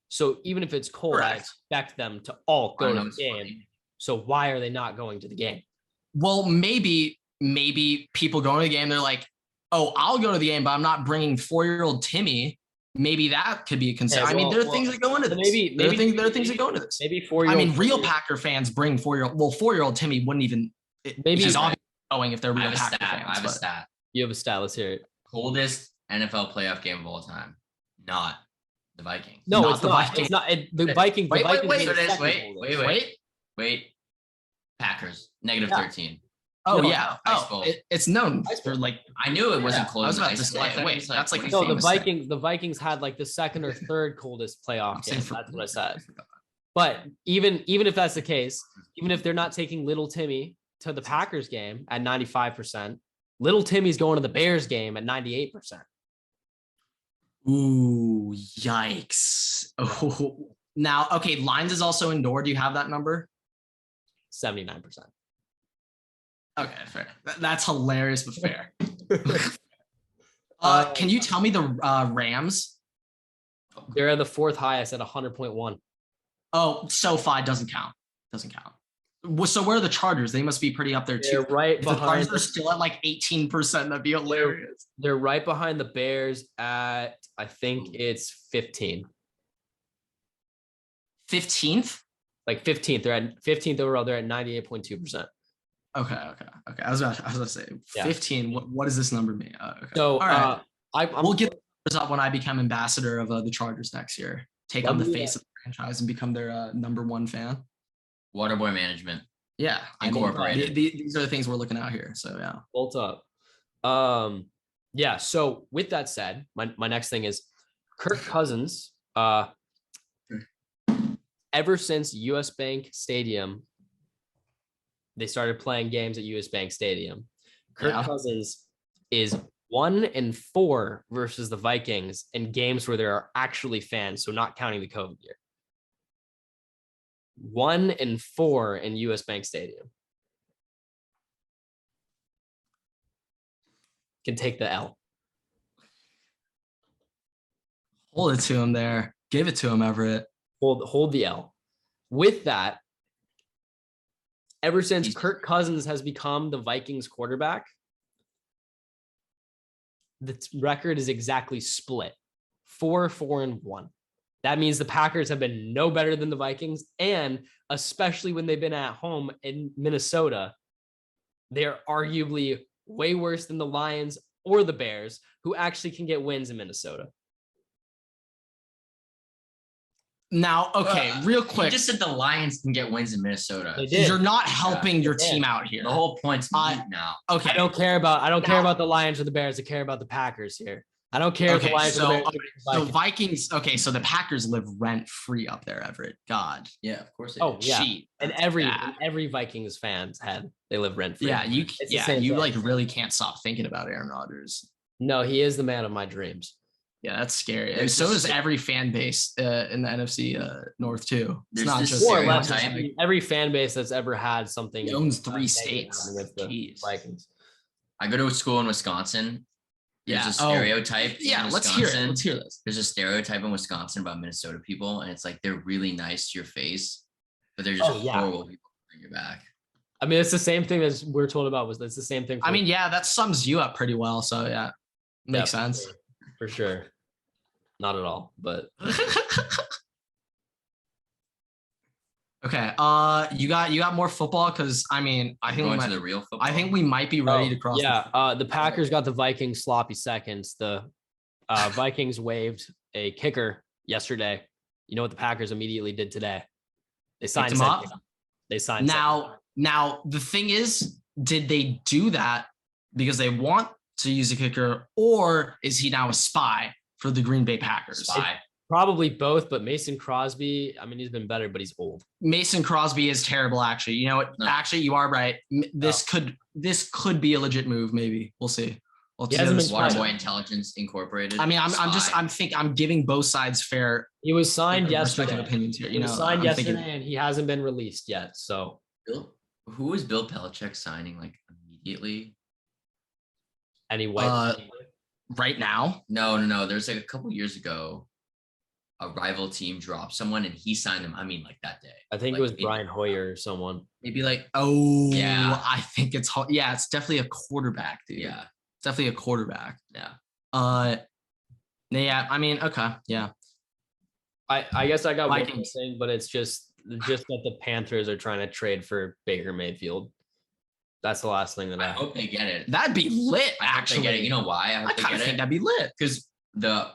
So even if it's cold, I expect them to all go to the game. Funny. So why are they not going to the game? Well, maybe people going to the game, they're like, oh, I'll go to the game, but I'm not bringing 4-year-old Timmy. Maybe that could be a concern. I mean, there are things that go into this. There are things that go into this. Maybe 4-year-old. I mean, real Packer fans bring 4-year-old. Well, 4-year-old Timmy wouldn't even. Maybe he's obviously going if they're real Packer fans. I have a stat. You have a stat. Let's hear it. Coldest NFL playoff game of all time. Not the Vikings. No, it's the Vikings. It's not the Vikings. Wait. Packers -13. Oh yeah. It's known for like. I knew it wasn't close. I was about to say, wait, that's like no. The Vikings had like the second or third coldest playoff game. That's what I said. But even if that's the case, even if they're not taking little Timmy to the Packers game at 95%, little Timmy's going to the Bears game at 98%. Ooh, yikes! Oh, now okay. Lines is also indoor. Do you have that number? 79%. Okay, fair. That's hilarious, but fair. Can you tell me the Rams? They're the fourth highest at 100.1. Oh, SoFi doesn't count. So where are the Chargers? They must be pretty up there too. They're right behind. The Chargers are still at like 18%. That'd be hilarious. They're right behind the Bears at, I think it's 15. 15th? like 15th. They're at 15th overall. They're at 98.2%. Okay. I was about to say 15. What does this number mean? Okay. So, all right. We'll get get this up when I become ambassador of the Chargers next year. Take on the face of the franchise and become their number one fan. Waterboy management. Yeah, Incorporated. These are the things we're looking out here. So yeah, bolt up. Yeah. So with that said, my next thing is Kirk Cousins. Ever since US Bank Stadium, they started playing games at US Bank Stadium. Kirk Cousins is 1-4 versus the Vikings in games where there are actually fans, so not counting the COVID year. 1-4 in US Bank Stadium. Can take the L. hold it to him there. Give it to him, Everett. Hold the L. With that, ever since Kirk Cousins has become the Vikings quarterback, the record is exactly split 4-4-1. That means the Packers have been no better than the Vikings, and especially when they've been at home in Minnesota, they're arguably way worse than the Lions or the Bears, who actually can get wins in Minnesota. Now, okay, real quick. You just said the Lions can get wins in Minnesota. You're not helping your team out here. The whole point's moot now. Okay. I don't care about the Lions or the Bears. I care about the Packers here. I don't care if the Lions or the Bears. So Vikings. Okay, so the Packers live rent free up there, Everett. God. Yeah, of course. Oh yeah. And every Vikings fans they live rent free. Yeah, you like really can't stop thinking about Aaron Rodgers. No, he is the man of my dreams. Yeah, that's scary. And so does every fan base in the NFC North too. It's not just every fan base that's ever had something. He owns 3 states with the Vikings. I go to a school in Wisconsin. There's a stereotype. Yeah, let's hear it. Let's hear this. There's a stereotype in Wisconsin about Minnesota people, and it's like they're really nice to your face, but they're just horrible people behind your back. I mean, it's the same thing as we're told about. It's the same thing. I mean, yeah, that sums you up pretty well. So yeah, makes sense for sure. Not at all, but okay. You got more football because I mean I think to the real football. I think we might be ready to cross. Yeah, the Packers got the Vikings sloppy seconds. The Vikings waived a kicker yesterday. You know what the Packers immediately did today? They signed him up. They signed now. The thing is, did they do that because they want to use a kicker, or is he now a spy for the Green Bay Packers? Probably both, but Mason Crosby, I mean, he's been better, but he's old. Mason Crosby is terrible, actually. You know what? No. Actually, you are right. This could be a legit move. Maybe we'll see. Waterboy Intelligence Incorporated. I mean, I'm giving both sides fair. He was signed yesterday. Opinions here. He was signed yesterday, and he hasn't been released yet. So, who is Bill Belichick signing like immediately? Anyway. Right now? No. There's like a couple years ago, a rival team dropped someone and he signed them. I mean, like that day. I think it was Brian Hoyer or someone. Maybe like, I think it's definitely a quarterback, dude. Yeah. It's definitely a quarterback. Yeah. Yeah. I mean, okay. Yeah. I guess I got one more thing, but it's just that the Panthers are trying to trade for Baker Mayfield. That's the last thing that I hope they get it. That'd be lit, actually. They get it. You know why? I kind of think that'd be lit. Because the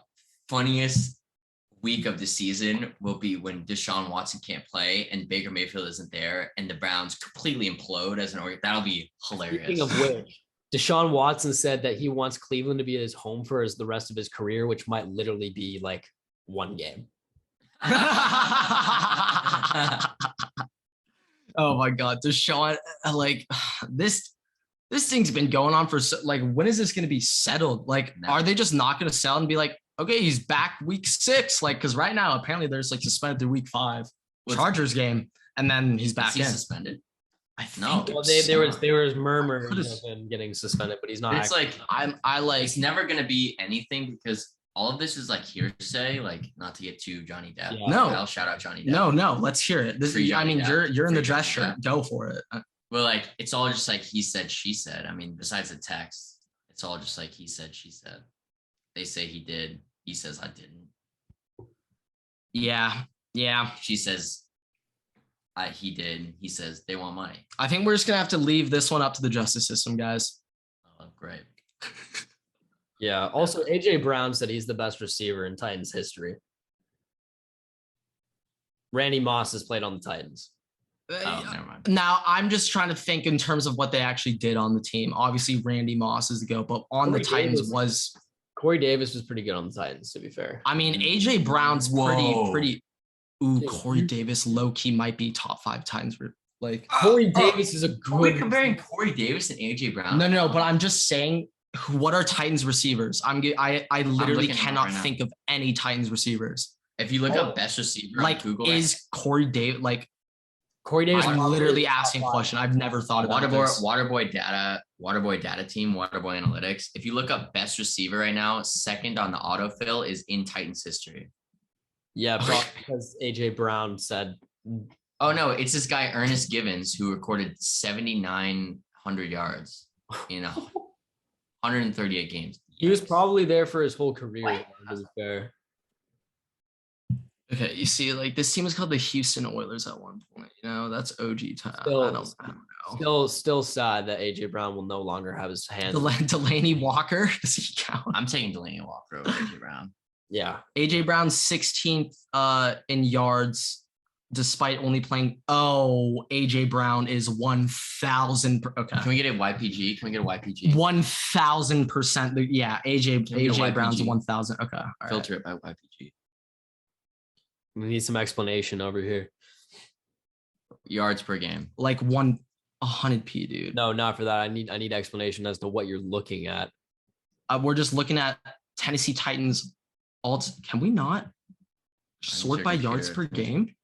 funniest week of the season will be when Deshaun Watson can't play and Baker Mayfield isn't there and the Browns completely implode as an org. That'll be hilarious. Speaking of which, Deshaun Watson said that he wants Cleveland to be his home for the rest of his career, which might literally be like one game. Oh my God, Deshaun, like this thing's been going on for when is this going to be settled? Like, are they just not going to sell and be like, okay, he's back week 6? Like, because right now apparently there's like suspended through week 5 Chargers game, and then he's back in. Suspended? I think. Well, there was murmurs of him getting suspended, but he's not. It's like it's never going to be anything because all of this is like hearsay, like not to get to Johnny Depp. Yeah. No, I'll shout out Johnny Depp. No, let's hear it. You're in the dress shirt. Go for it. Well, like it's all just like he said, she said. I mean, besides the text, it's all just like he said, she said. They say he did. He says I didn't. Yeah. She says He did. He says they want money. I think we're just gonna have to leave this one up to the justice system, guys. Oh, great. Yeah. Also, AJ Brown said he's the best receiver in Titans history. Randy Moss has played on the Titans. Oh, never mind. Now I'm just trying to think in terms of what they actually did on the team. Obviously, Randy Moss is the GOAT, but on the Titans was Corey Davis was pretty good on the Titans, to be fair. I mean, AJ Brown's pretty. Ooh, Corey Davis low key might be top 5 Titans. Like Corey Davis is a Are we good. comparing Corey Davis and AJ Brown? no, but I'm just saying, what are Titans receivers? I literally looking cannot right now. think of any Titans receivers. If you look up best receiver Like, on Google, is Corey Davis like? Corey Davis. I'm probably literally top asking a 5. question. I've never thought about this. Waterboy data team, Waterboy Analytics. If you look up best receiver right now, second on the autofill is in Titans history. Yeah, probably because AJ Brown said. Oh no, it's this guy Ernest Givens who recorded 7,900 yards in 138 games. He was probably there for his whole career. What? To be fair. Okay, you see, like this team was called the Houston Oilers at one point. You know, that's OG time. Still- I don't know. Still sad that AJ Brown will no longer have his hands. Delaney Walker, does he count? I'm taking Delaney Walker over AJ Brown. Yeah. AJ Brown's 16th in yards, despite only playing. Oh, AJ Brown is 1,000. Okay, Can we get a YPG? Can we get a YPG? 1,000%. Yeah, we get a AJ Brown's YPG? 1,000. Okay, all right. Filter it by YPG. We need some explanation over here. Yards per game. Like 100p, dude. No, not for that. I need explanation as to what you're looking at. We're just looking at Tennessee Titans. Can we not sort by yards per game?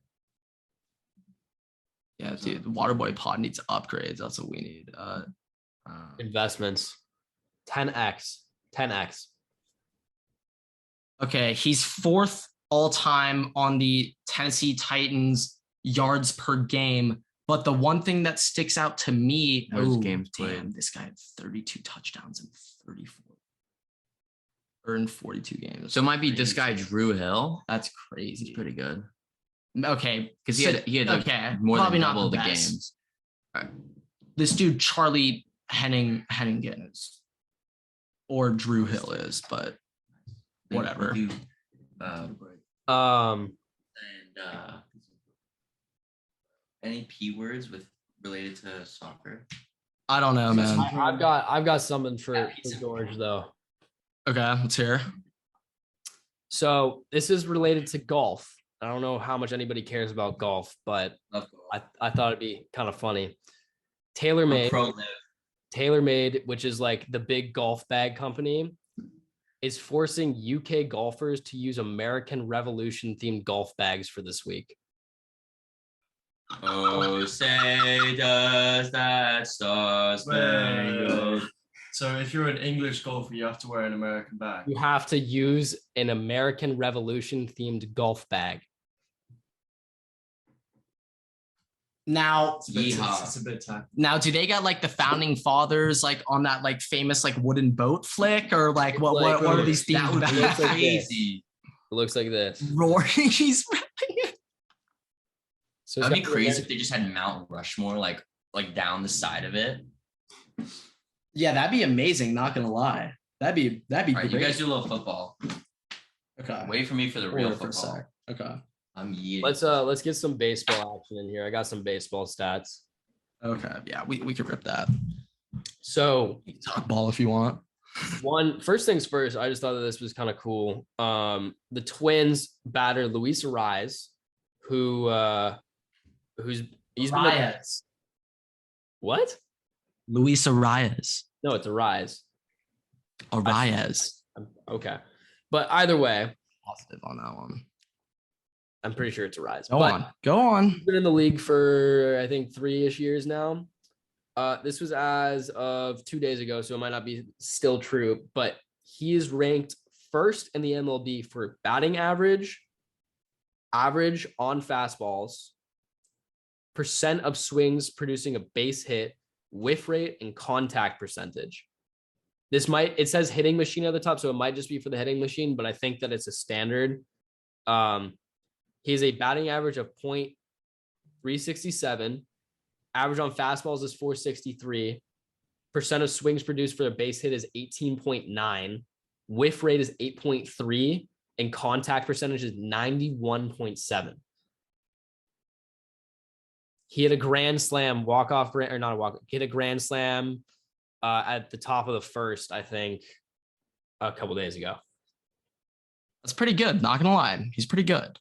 Yeah, dude, the Waterboy pod needs upgrades. That's what we need. Investments. 10x. Okay, he's 4th all time on the Tennessee Titans yards per game. But the one thing that sticks out to me, Those games played. damn, this guy had 32 touchdowns in 34 or in 42 games. So it might be this guy Drew Hill. That's crazy. He's pretty good Okay, because he had like okay, more probably than not double the the best. games. This dude Charlie Hennigan is, or Drew Hill is, but whatever. And any P words related to soccer? I don't know, man. I've got something for George though. Okay, let's hear. So this is related to golf. I don't know how much anybody cares about golf, but I thought it'd be kind of funny. TaylorMade, which is like the big golf bag company, is forcing UK golfers to use American Revolution themed golf bags for this week. Oh, say does that star spangled. So if you're an English golfer, you have to wear an American bag. You have to use an American Revolution themed golf bag. Now, It's a bit tacky. now, do they got like the founding fathers like on that like famous like wooden boat flick or like what are these That themed would be bags? crazy. It looks like this. Rory's So That'd be crazy if they just had Mount Rushmore like down the side of it. Yeah, that'd be amazing. Not gonna lie, that'd be All right, great. you guys do a little football. Okay, Wait for me for the Hold real on for a football. sec. Okay, I'm yeeting. Let's get some baseball action in here. I got some baseball stats. okay, yeah, we could rip that. So Talk ball if you want. first things first, I just thought that this was kind of cool. The Twins batter Luis Ariz, he's been what? Luis Arias. No, it's Ariz. Arias. Okay, but either way, Positive on that one. I'm pretty sure it's Ariz. Go But on. Go on. he's been in the league for I think 3-ish years now. This was as of 2 days ago, so it might not be still true, but he is ranked first in the MLB for batting average on fastballs, percent of swings producing a base hit, whiff rate, and contact percentage. It says hitting machine at the top, so it might just be for the hitting machine, but I think that it's a standard. He has a batting average of 367. Average on fastballs is 463. Percent of swings produced for a base hit is 18.9. Whiff rate is 8.3. And contact percentage is 91.7. He hit a grand slam walk-off, or not a walk. He hit a grand slam at the top of the first, I think, a couple days ago. That's pretty good. Not gonna lie, he's pretty good.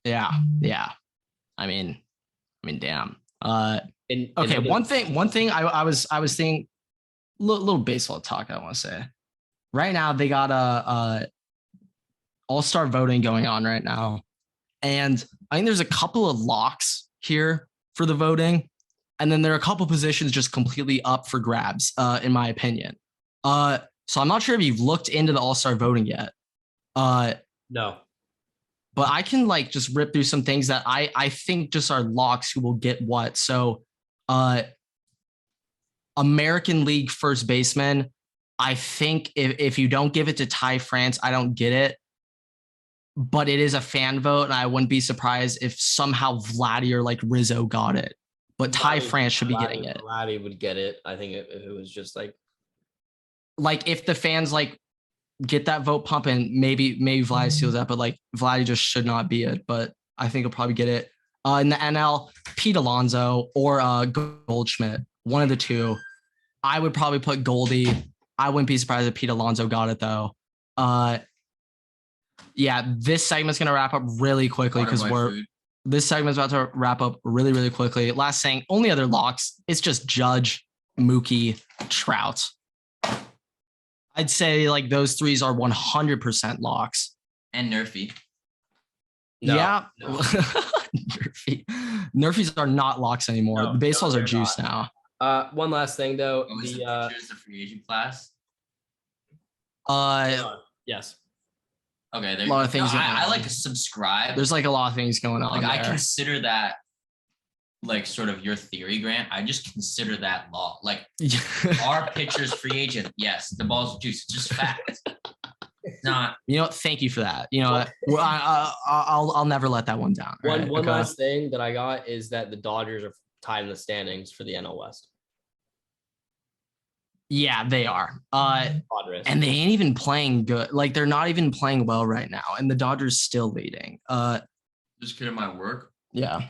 Yeah. I mean, damn. Okay. One thing I was thinking, little baseball talk. I want to say, right now they got a all-star voting going on right now, and I think there's a couple of locks here for the voting, and then there are a couple positions just completely up for grabs, in my opinion. So I'm not sure if you've looked into the all-star voting yet. No. But I can like just rip through some things that I think just are locks who will get what. So American League first baseman, I think if you don't give it to Ty France, I don't get it. But it is a fan vote, and I wouldn't be surprised if somehow Vladdy or like Rizzo got it. But Ty France should be getting it. Vladdy would get it. I think if it was just like if the fans like get that vote pumping, maybe Vladdy steals that, but like Vladdy just should not be it. But I think he'll probably get it. In the NL, Pete Alonso or Goldschmidt, one of the two. I would probably put Goldie. I wouldn't be surprised if Pete Alonso got it though. Yeah, this segment's gonna wrap up really quickly because this segment's about to wrap up really, really quickly. Last thing, only other locks. It's just Judge, Mookie, Trout. I'd say like those threes are 100% locks. And Nerfy. No, yeah. No. Nerfies are not locks anymore. The baseballs are juice now. One last thing though. The free agent class. Yes. Okay, there's a lot of things. I like to subscribe. There's like a lot of things going on. Like I consider that like sort of your theory, Grant. I just consider that law. Like our pitcher's free agent. Yes, the ball's juice. It's just fact. It's not. Thank you for that. I'll never let that one down. One last thing that I got is that the Dodgers are tied in the standings for the NL West. Yeah, they are. Padres. And they ain't even playing good. Like they're not even playing well right now. And the Dodgers still leading. This kid at my work. Yeah.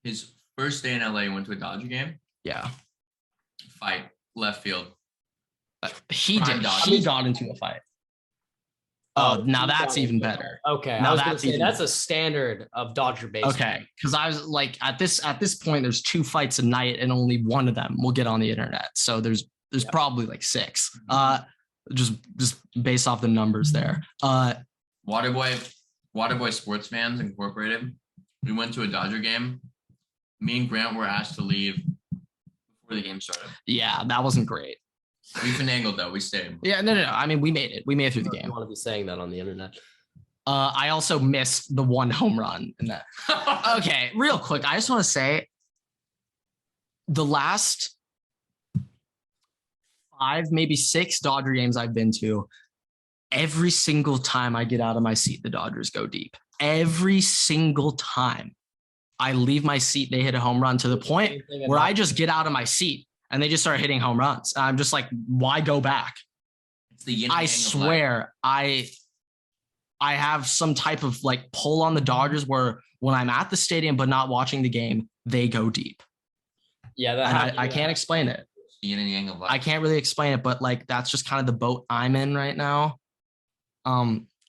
His first day in LA went to a Dodger game. Yeah. Fight left field. He got into a fight. Oh, now that's even better. Okay. Now that's a standard of Dodger baseball. Okay. Because I was like, at this point, there's 2 fights a night and only one of them will get on the internet. So there's probably like 6. Just based off the numbers there. Waterboy Sports Fans Incorporated. We went to a Dodger game. Me and Grant were asked to leave before the game started. Yeah, that wasn't great. We finagled though. We stayed. Yeah, no. I mean, we made it. We made it through the game. I want to be saying that on the internet. I also missed the 1 home run in that. Okay, real quick. I just want to say the last 5, maybe 6 Dodger games I've been to, every single time I get out of my seat, the Dodgers go deep. Every single time I leave my seat, they hit a home run to the point where I just get out of my seat and they just start hitting home runs. I'm just like, why go back? I swear I have some type of like pull on the Dodgers where when I'm at the stadium but not watching the game, they go deep. Yeah, I can't explain it. I can't really explain it, but like that's just kind of the boat I'm in right now.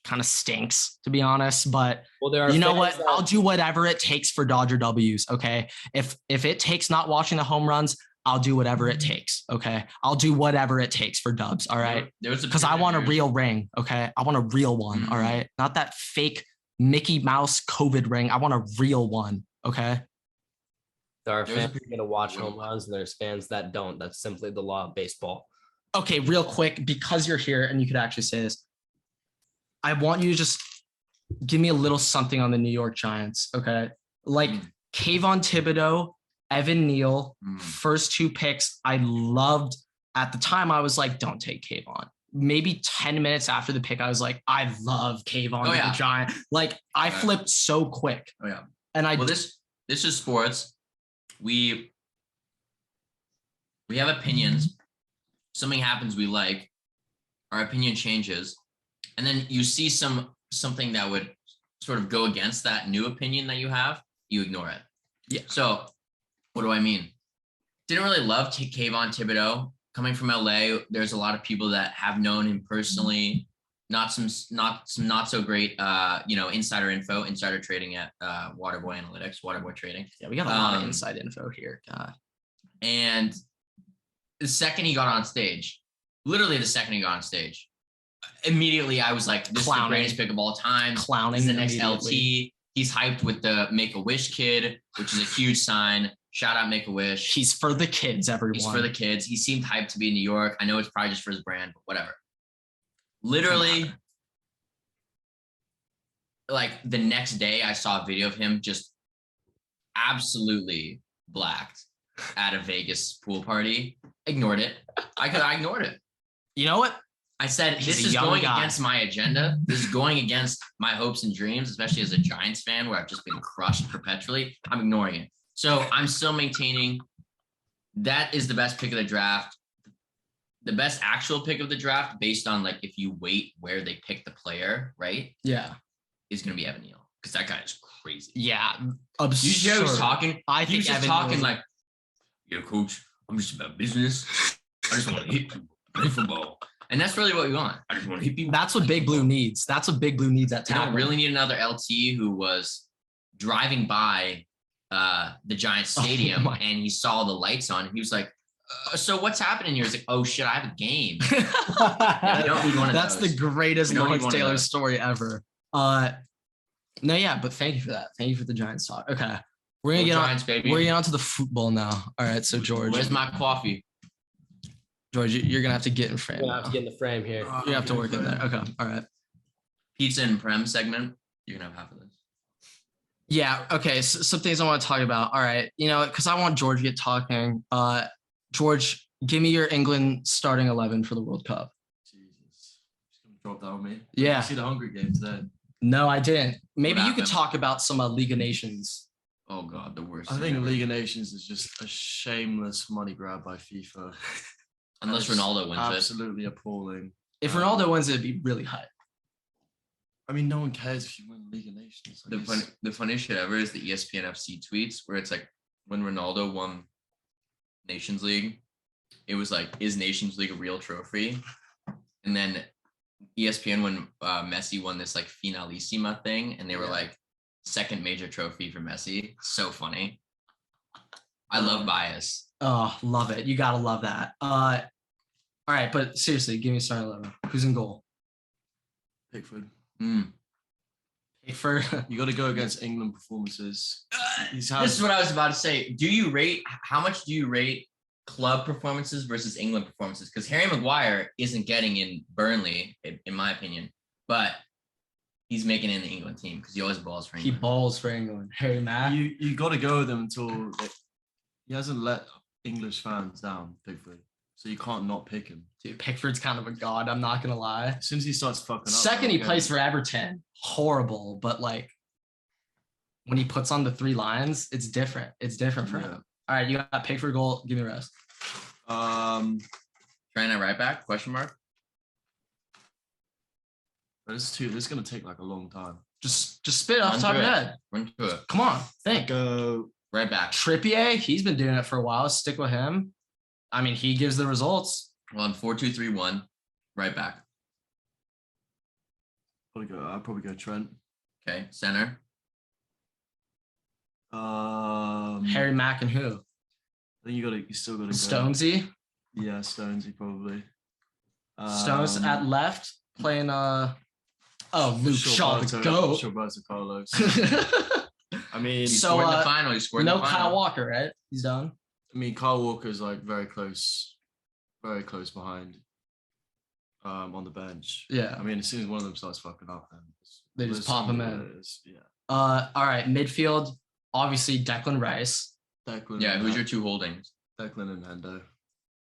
Kind of stinks, to be honest, but you know what? I'll do whatever it takes for Dodger W's. Okay. If it takes not watching the home runs, I'll do whatever it takes. Okay. I'll do whatever it takes for Dubs. All right. Because I want a real ring. Okay. I want a real one. All right. Not that fake Mickey Mouse COVID ring. I want a real one. Okay. There are fans who are going to watch home runs and there's fans that don't. That's simply the law of baseball. Okay. Real quick, because you're here and you could actually say this, I want you to just give me a little something on the New York Giants. Okay. Like Kayvon Thibodeau, Evan Neal, first 2 picks. I loved at the time. I was like, don't take Kayvon. maybe 10 minutes after the pick, I was like, I love Kayvon Oh, yeah. the Giant. Like, I Yeah. flipped so quick. Oh yeah. And Well, this is sports. We have opinions. Something happens we like, our opinion changes, and then you see something that would sort of go against that new opinion that you have, you ignore it. Yeah. So what do I mean? Didn't really love Kayvon Thibodeau. Coming from LA, there's a lot of people that have known him personally. Not so great insider trading at Waterboy Analytics, Waterboy Trading. Yeah, we got a lot of inside info here. God. And the second he got on stage, literally the second he got on stage, immediately I was like, this is the greatest pick of all time. Clowning. He's the next LT. He's hyped with the Make-A-Wish kid, which is a huge sign. Shout out Make-A-Wish. He's for the kids, everyone. He's for the kids. He seemed hyped to be in New York. I know it's probably just for his brand, but whatever. Literally, like the next day, I saw a video of him just absolutely blacked at a Vegas pool party. Ignored it. I ignored it. You know what? I said, this is going against my agenda. This is going against my hopes and dreams, especially as a Giants fan where I've just been crushed perpetually. I'm ignoring it. So I'm still maintaining that is the best pick of the draft. The best actual pick of the draft based on like if you wait where they pick the player, right? Yeah. Is going to be Evan Neal because that guy is crazy. Yeah. Absurd. You hear he was talking? I He was think just Evan talking Neal- like, yeah, coach, I'm just about business. I just want to hit people, play football. And that's really what we want. I just want to hit people. That's what Big Blue needs. That's what Big Blue needs at You tackle. don't really need another LT who was driving by the Giants stadium my- and he saw the lights on. He was like, so what's happening here? He's like, oh shit, I have a game. You don't need one of That's those. the greatest You don't need Lawrence one of Taylor those. story ever. No, yeah, but thank you for that. Thank you for the Giants talk. Okay. We're gonna Go get Giants, on. baby. We're gonna get on to the football now. All right, so George, Where's my coffee? George, you're gonna have to get in frame. We're gonna have now. to get in the frame here. You're gonna have to work in there. Okay. All right. Pizza and Prem segment. You're gonna have half of this. Yeah. Okay. So, some things I want to talk about. All right. Because I want George to get talking. George, give me your England starting 11 for the World Cup. Jesus. Just gonna drop that on me. Yeah. You see the Hunger Games there. No, I didn't. Maybe What you could happened? talk about some League of Nations. Oh god, the worst. I thing think ever. League of Nations is just a shameless money grab by FIFA. Unless It's Ronaldo wins it. absolutely appalling. If Ronaldo wins, it'd be really high. I mean, no one cares if you win League of Nations. Like, The funniest shit ever is the ESPN FC tweets where it's like when Ronaldo won Nations League, it was like, is Nations League a real trophy? And then ESPN when Messi won this like Finalissima thing, and they were like, second major trophy for Messi. So funny. I love bias. Oh, love it. You gotta love that. All right, but seriously, give me a starting 11. Who's in goal? Pickford. Pickford. You got to go against England performances. This is what I was about to say. How much do you rate club performances versus England performances? Because Harry Maguire isn't getting in Burnley, in my opinion, but he's making it in the England team because he always balls for He England. balls for England. Harry Mack. You got to go with them until he hasn't let English fans down, Pickford. So you can't not pick him. Dude, Pickford's kind of a god. I'm not gonna lie. As soon as he starts fucking up. Second, he okay. plays for Everton. Horrible, but like when he puts on the three lines, it's different. It's different for him. All right, you got Pickford goal. Give me the rest. Trying to right back? Question mark. But this is gonna take like a long time. Just spit it off the Run top of through your it. head. Run through it. Come on, think. Go. Right back. Trippier, he's been doing it for a while. Stick with him. I mean, he gives the results. Well, on 4-2-3-1. Right back. I'll probably go Trent. Okay. Center. Harry Mack and who? I think you still gotta go. Stonesy. Yeah, Stonesy probably. Stones at left playing Luke Shaw the GOAT. Roberto Carlos. I mean, He So, scored in the final. He scored in No the final. Kyle Walker, right? He's done. Kyle Walker's like very close behind. On the bench. Yeah. I mean, as soon as one of them starts fucking up, then They just pop him in. Yeah. All right, midfield, obviously Declan Rice. Declan. Yeah. Who's your two holdings? Declan and Hendo.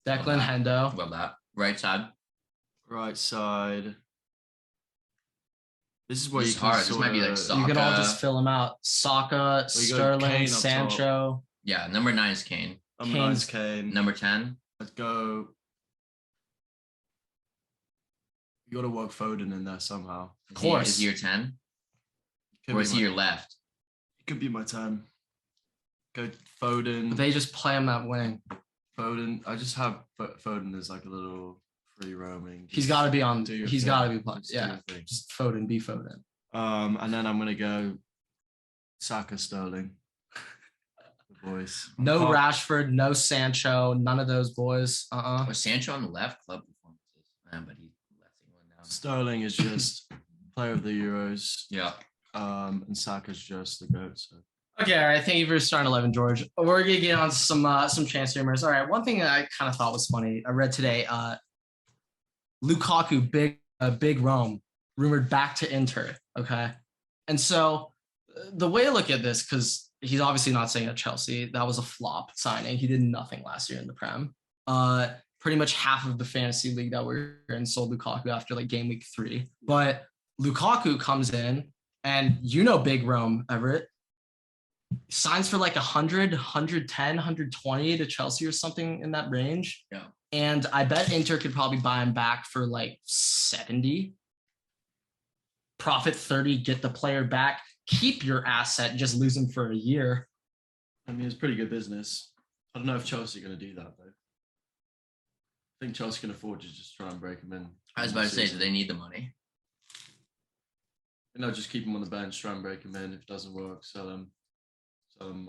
Hendo. Love that. Right side. Right side. This is where This you is can hard. This might be like You can all Saka. just fill them out. Saka, Well, you got Sterling, Kane up Sancho. Yeah, number 9 is Kane. Number 9 is Kane's- Kane. Number 10. Let's go. You got to work Foden in there somehow. Of course. Is he your 10? Could Or be is he my- your left? Could be my 10. Go Foden. They just play him that wing. Foden. I just have Foden as like a little free roaming. He's got to be on. do your He's thing. got to be playing. Just do Yeah, your thing. just Foden, be Foden. And then I'm gonna go Saka, Sterling. The boys. No Can't- Rashford, no Sancho, none of those boys. Was Sancho on the left? Club performances. But he left England now. Sterling is just player of the Euros. Yeah. And Saka's just the GOAT. So Okay, all right. Thank you for starting 11, George. We're gonna get on to some transfer rumors. All right, one thing that I kind of thought was funny. I read today. Lukaku, big Rome, rumored back to Inter. Okay, and so the way I look at this, because he's obviously not staying at Chelsea. That was a flop signing. He did nothing last year in the Prem. Pretty much half of the fantasy league that we're in sold Lukaku after like game week 3. But Lukaku comes in, and big Rome, Everett, signs for like 100, 110, 120 to Chelsea or something in that range. Yeah. And I bet Inter could probably buy him back for like 70. Profit 30, get the player back, keep your asset, just lose him for a year. I mean, it's pretty good business. I don't know if Chelsea are going to do that though. I think Chelsea can afford to just try and break him in. I was about to say, do they need the money? No, just keep him on the bench, try and break him in. If it doesn't work, sell him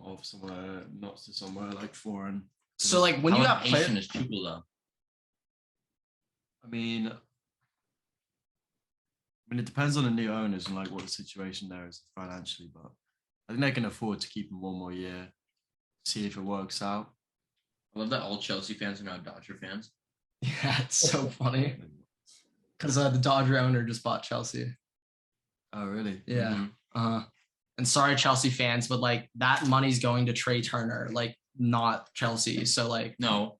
off somewhere, not to somewhere like foreign. So like when you got Asian players, is Tuchel though. I mean, it depends on the new owners and like what the situation there is financially, but I think they can afford to keep him one more year, see if it works out. I love that all Chelsea fans are now Dodger fans. yeah, it's so funny because the Dodger owner just bought Chelsea. Oh, really? Yeah. Mhm. And sorry, Chelsea fans, but like that money's going to Trey Turner, like not Chelsea. So like, No,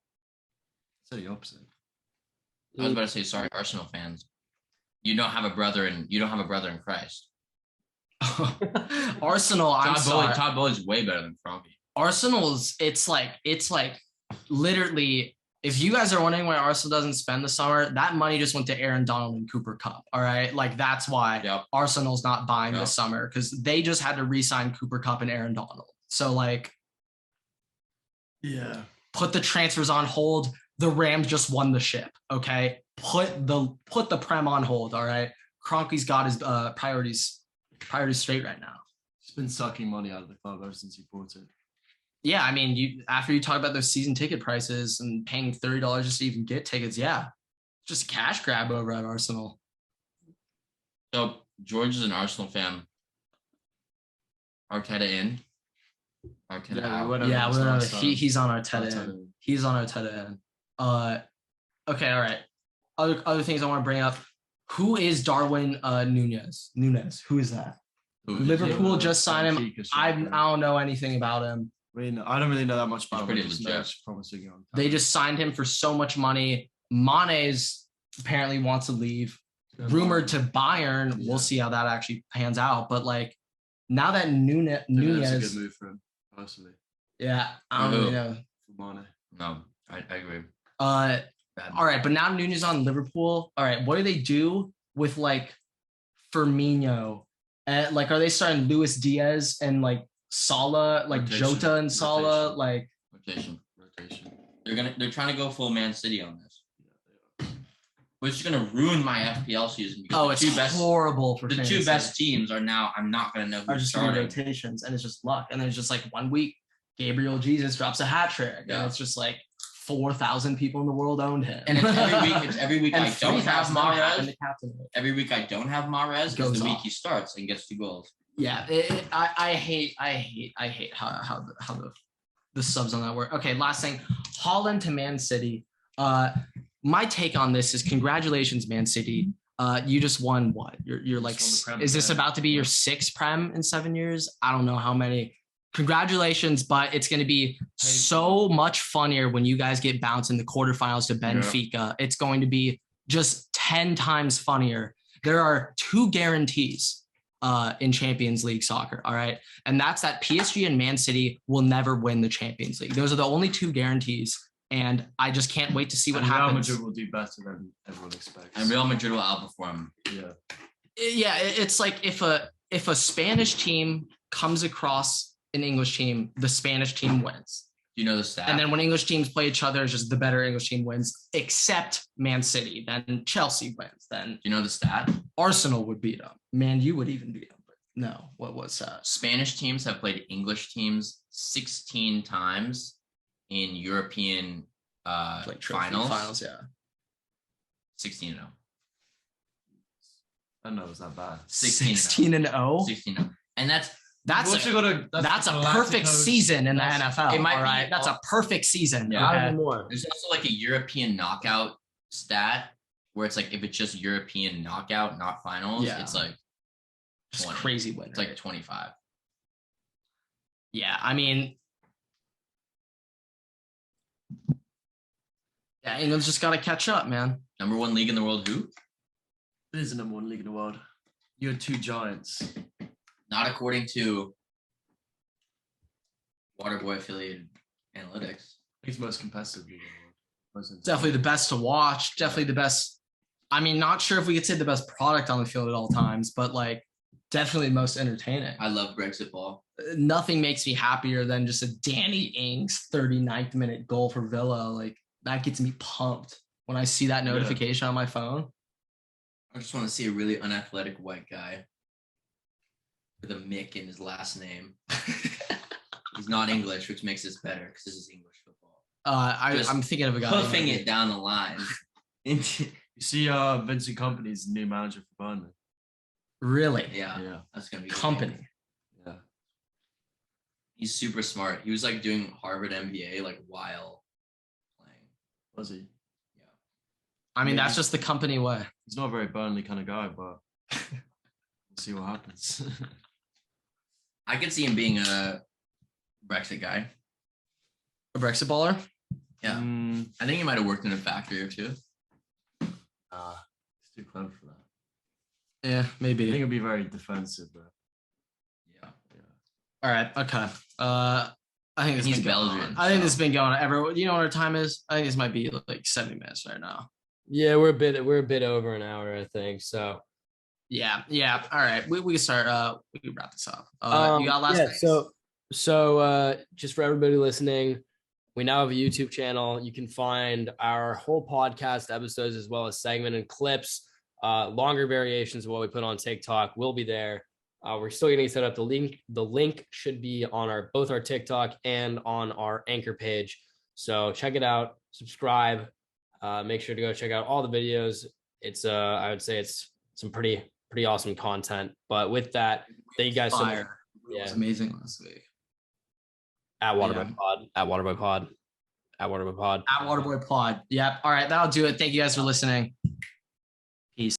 Say the opposite. I was about to say, sorry, Arsenal fans. You don't have a brother in Christ. Arsenal, I'm sorry. Todd Bowley's way better than Kroenke. Arsenal's, it's like literally, if you guys are wondering why Arsenal doesn't spend the summer, that money just went to Aaron Donald and Cooper Cup. All right. Like that's why Yep. Arsenal's not buying Yep. this summer, because they just had to re-sign Cooper Cup and Aaron Donald. So like, Yeah. put the transfers on hold. The Rams just won the ship. Okay. Put the Prem on hold. All right. Kroenke's got his priorities straight right now. He's been sucking money out of the club ever since he bought it. Yeah, I mean, after you talk about those season ticket prices and paying $30 just to even get tickets, yeah, just cash grab over at Arsenal. So George is an Arsenal fan. Arteta in. Arteta Yeah, we out. went over Yeah, this last time. he's on Arteta Arteta. end. He's on Arteta end. Okay, all right. Other things I want to bring up. Who is Darwin Nunez? Who is that? Who- Liverpool just signed him. Benfica I striker. don't know anything about him. I mean, I don't really know that much about him. pretty I just know legit. it's promising young They talent. just signed him for so much money. Mane's apparently wants to leave. Rumored to Bayern. Yeah. We'll see how that actually pans out. But like now that I think that's a Nunez, good move for him, personally. yeah, I don't really know. For Mane. No, I agree. Bad. Bad. All right, but now Nunez on Liverpool. All right, what do they do with like Firmino? Like, are they starting Luis Diaz and like Salah, like Rotation. Jota and Salah? Rotation. Like, Rotation. They're trying to go full Man City on this, which is gonna ruin my FPL season because oh, the it's two best horrible for the fantasy. two best teams are now. I'm not gonna know Are who's just gonna be starting. rotations, and it's just luck. And then it's just like 1 week, Gabriel Jesus drops a hat trick, Yeah. and it's just like 4,000 people in the world owned him. And it's every week And I don't have 3,000 happen Mahrez. to captain it. Every week I don't have Mahrez is Goes the week off. he starts and gets 2 goals. Yeah, I hate how the subs on that work. Okay, last thing, Holland to Man City. My take on this is congratulations, Man City. You just won what? You're like, Just won the Prem is this again. about to be your 6th Prem in 7 years? I don't know how many. Congratulations, but it's going to be so much funnier when you guys get bounced in the quarterfinals to Benfica. It's going to be just 10 times funnier. There are 2 guarantees in Champions League soccer. All right. And that's that PSG and Man City will never win the Champions League. Those are the only 2 guarantees. And I just can't wait to see what happens. Real Madrid will do better than everyone expects. And Real Madrid will outperform. Yeah. Yeah. It's like if a Spanish team comes across an English team, the Spanish team wins. Do you know the stat? And then when English teams play each other, it's just the better English team wins, except Man City. Then Chelsea wins. Then Do you know the stat? Arsenal would beat them. Man, you would even beat them. But no, what was that? Spanish teams have played English teams 16 times in European Like trophy finals. Yeah. 16-0. I don't know, it was that bad. 16-0. 16-0. And that's a perfect season in the NFL. It might all right. be That's a perfect season. Yeah. Not Okay. anymore. There's also like a European knockout stat where it's like if it's just European knockout, not finals, Yeah. it's like Just 20. crazy win. It's like 25. Yeah, I mean, yeah, England's just got to catch up, man. Number 1 league in the world, who? It is the number 1 league in the world. You had 2 giants. Not according to Waterboy affiliated analytics. He's most competitive league in the world. Definitely the best to watch. Definitely the best. I mean, not sure if we could say the best product on the field at all times, but like definitely the most entertaining. I love Brexit ball. Nothing makes me happier than just a Danny Ings 39th minute goal for Villa. Like that gets me pumped when I see that notification on my phone. I just want to see a really unathletic white guy with a Mick in his last name. He's not English, which makes this better because this is English football. I'm thinking of a guy. Hoofing it down the line. You see Vincent Kompany's new manager for Burnley. Really? Yeah, that's gonna be Company. Yeah. He's super smart. He was like doing Harvard MBA like while playing. Was he? Yeah. I mean, Yeah. that's just the company way. He's not a very Burnley kind of guy, but we'll see what happens. I could see him being a Brexit guy. A Brexit baller? Yeah. I think he might have worked in a factory or 2. He's too clever for that. Yeah, I think maybe. it'll be very defensive, though. Yeah. All right. Okay. I think He's been going Belgian, on. I think so- this has been going ever. You know what our time is? I think this might be like 70 minutes right now. Yeah, we're a bit over an hour, I think. So Yeah. All right. We can start. We can wrap this up. You got last yeah, things? so just for everybody listening, we now have a YouTube channel. You can find our whole podcast episodes as well as segment and clips. Longer variations of what we put on TikTok will be there. We're still getting set up. The link should be on both our TikTok and on our Anchor page. So check it out, subscribe, make sure to go check out all the videos. It's I would say it's some pretty awesome content. But with that, thank you guys so much. Fire. It Yeah. was amazing last week. At Waterboy Pod. At Waterboy Pod. At Waterboy Pod. At Waterboy Pod. Yep. All right. That'll do it. Thank you guys for listening.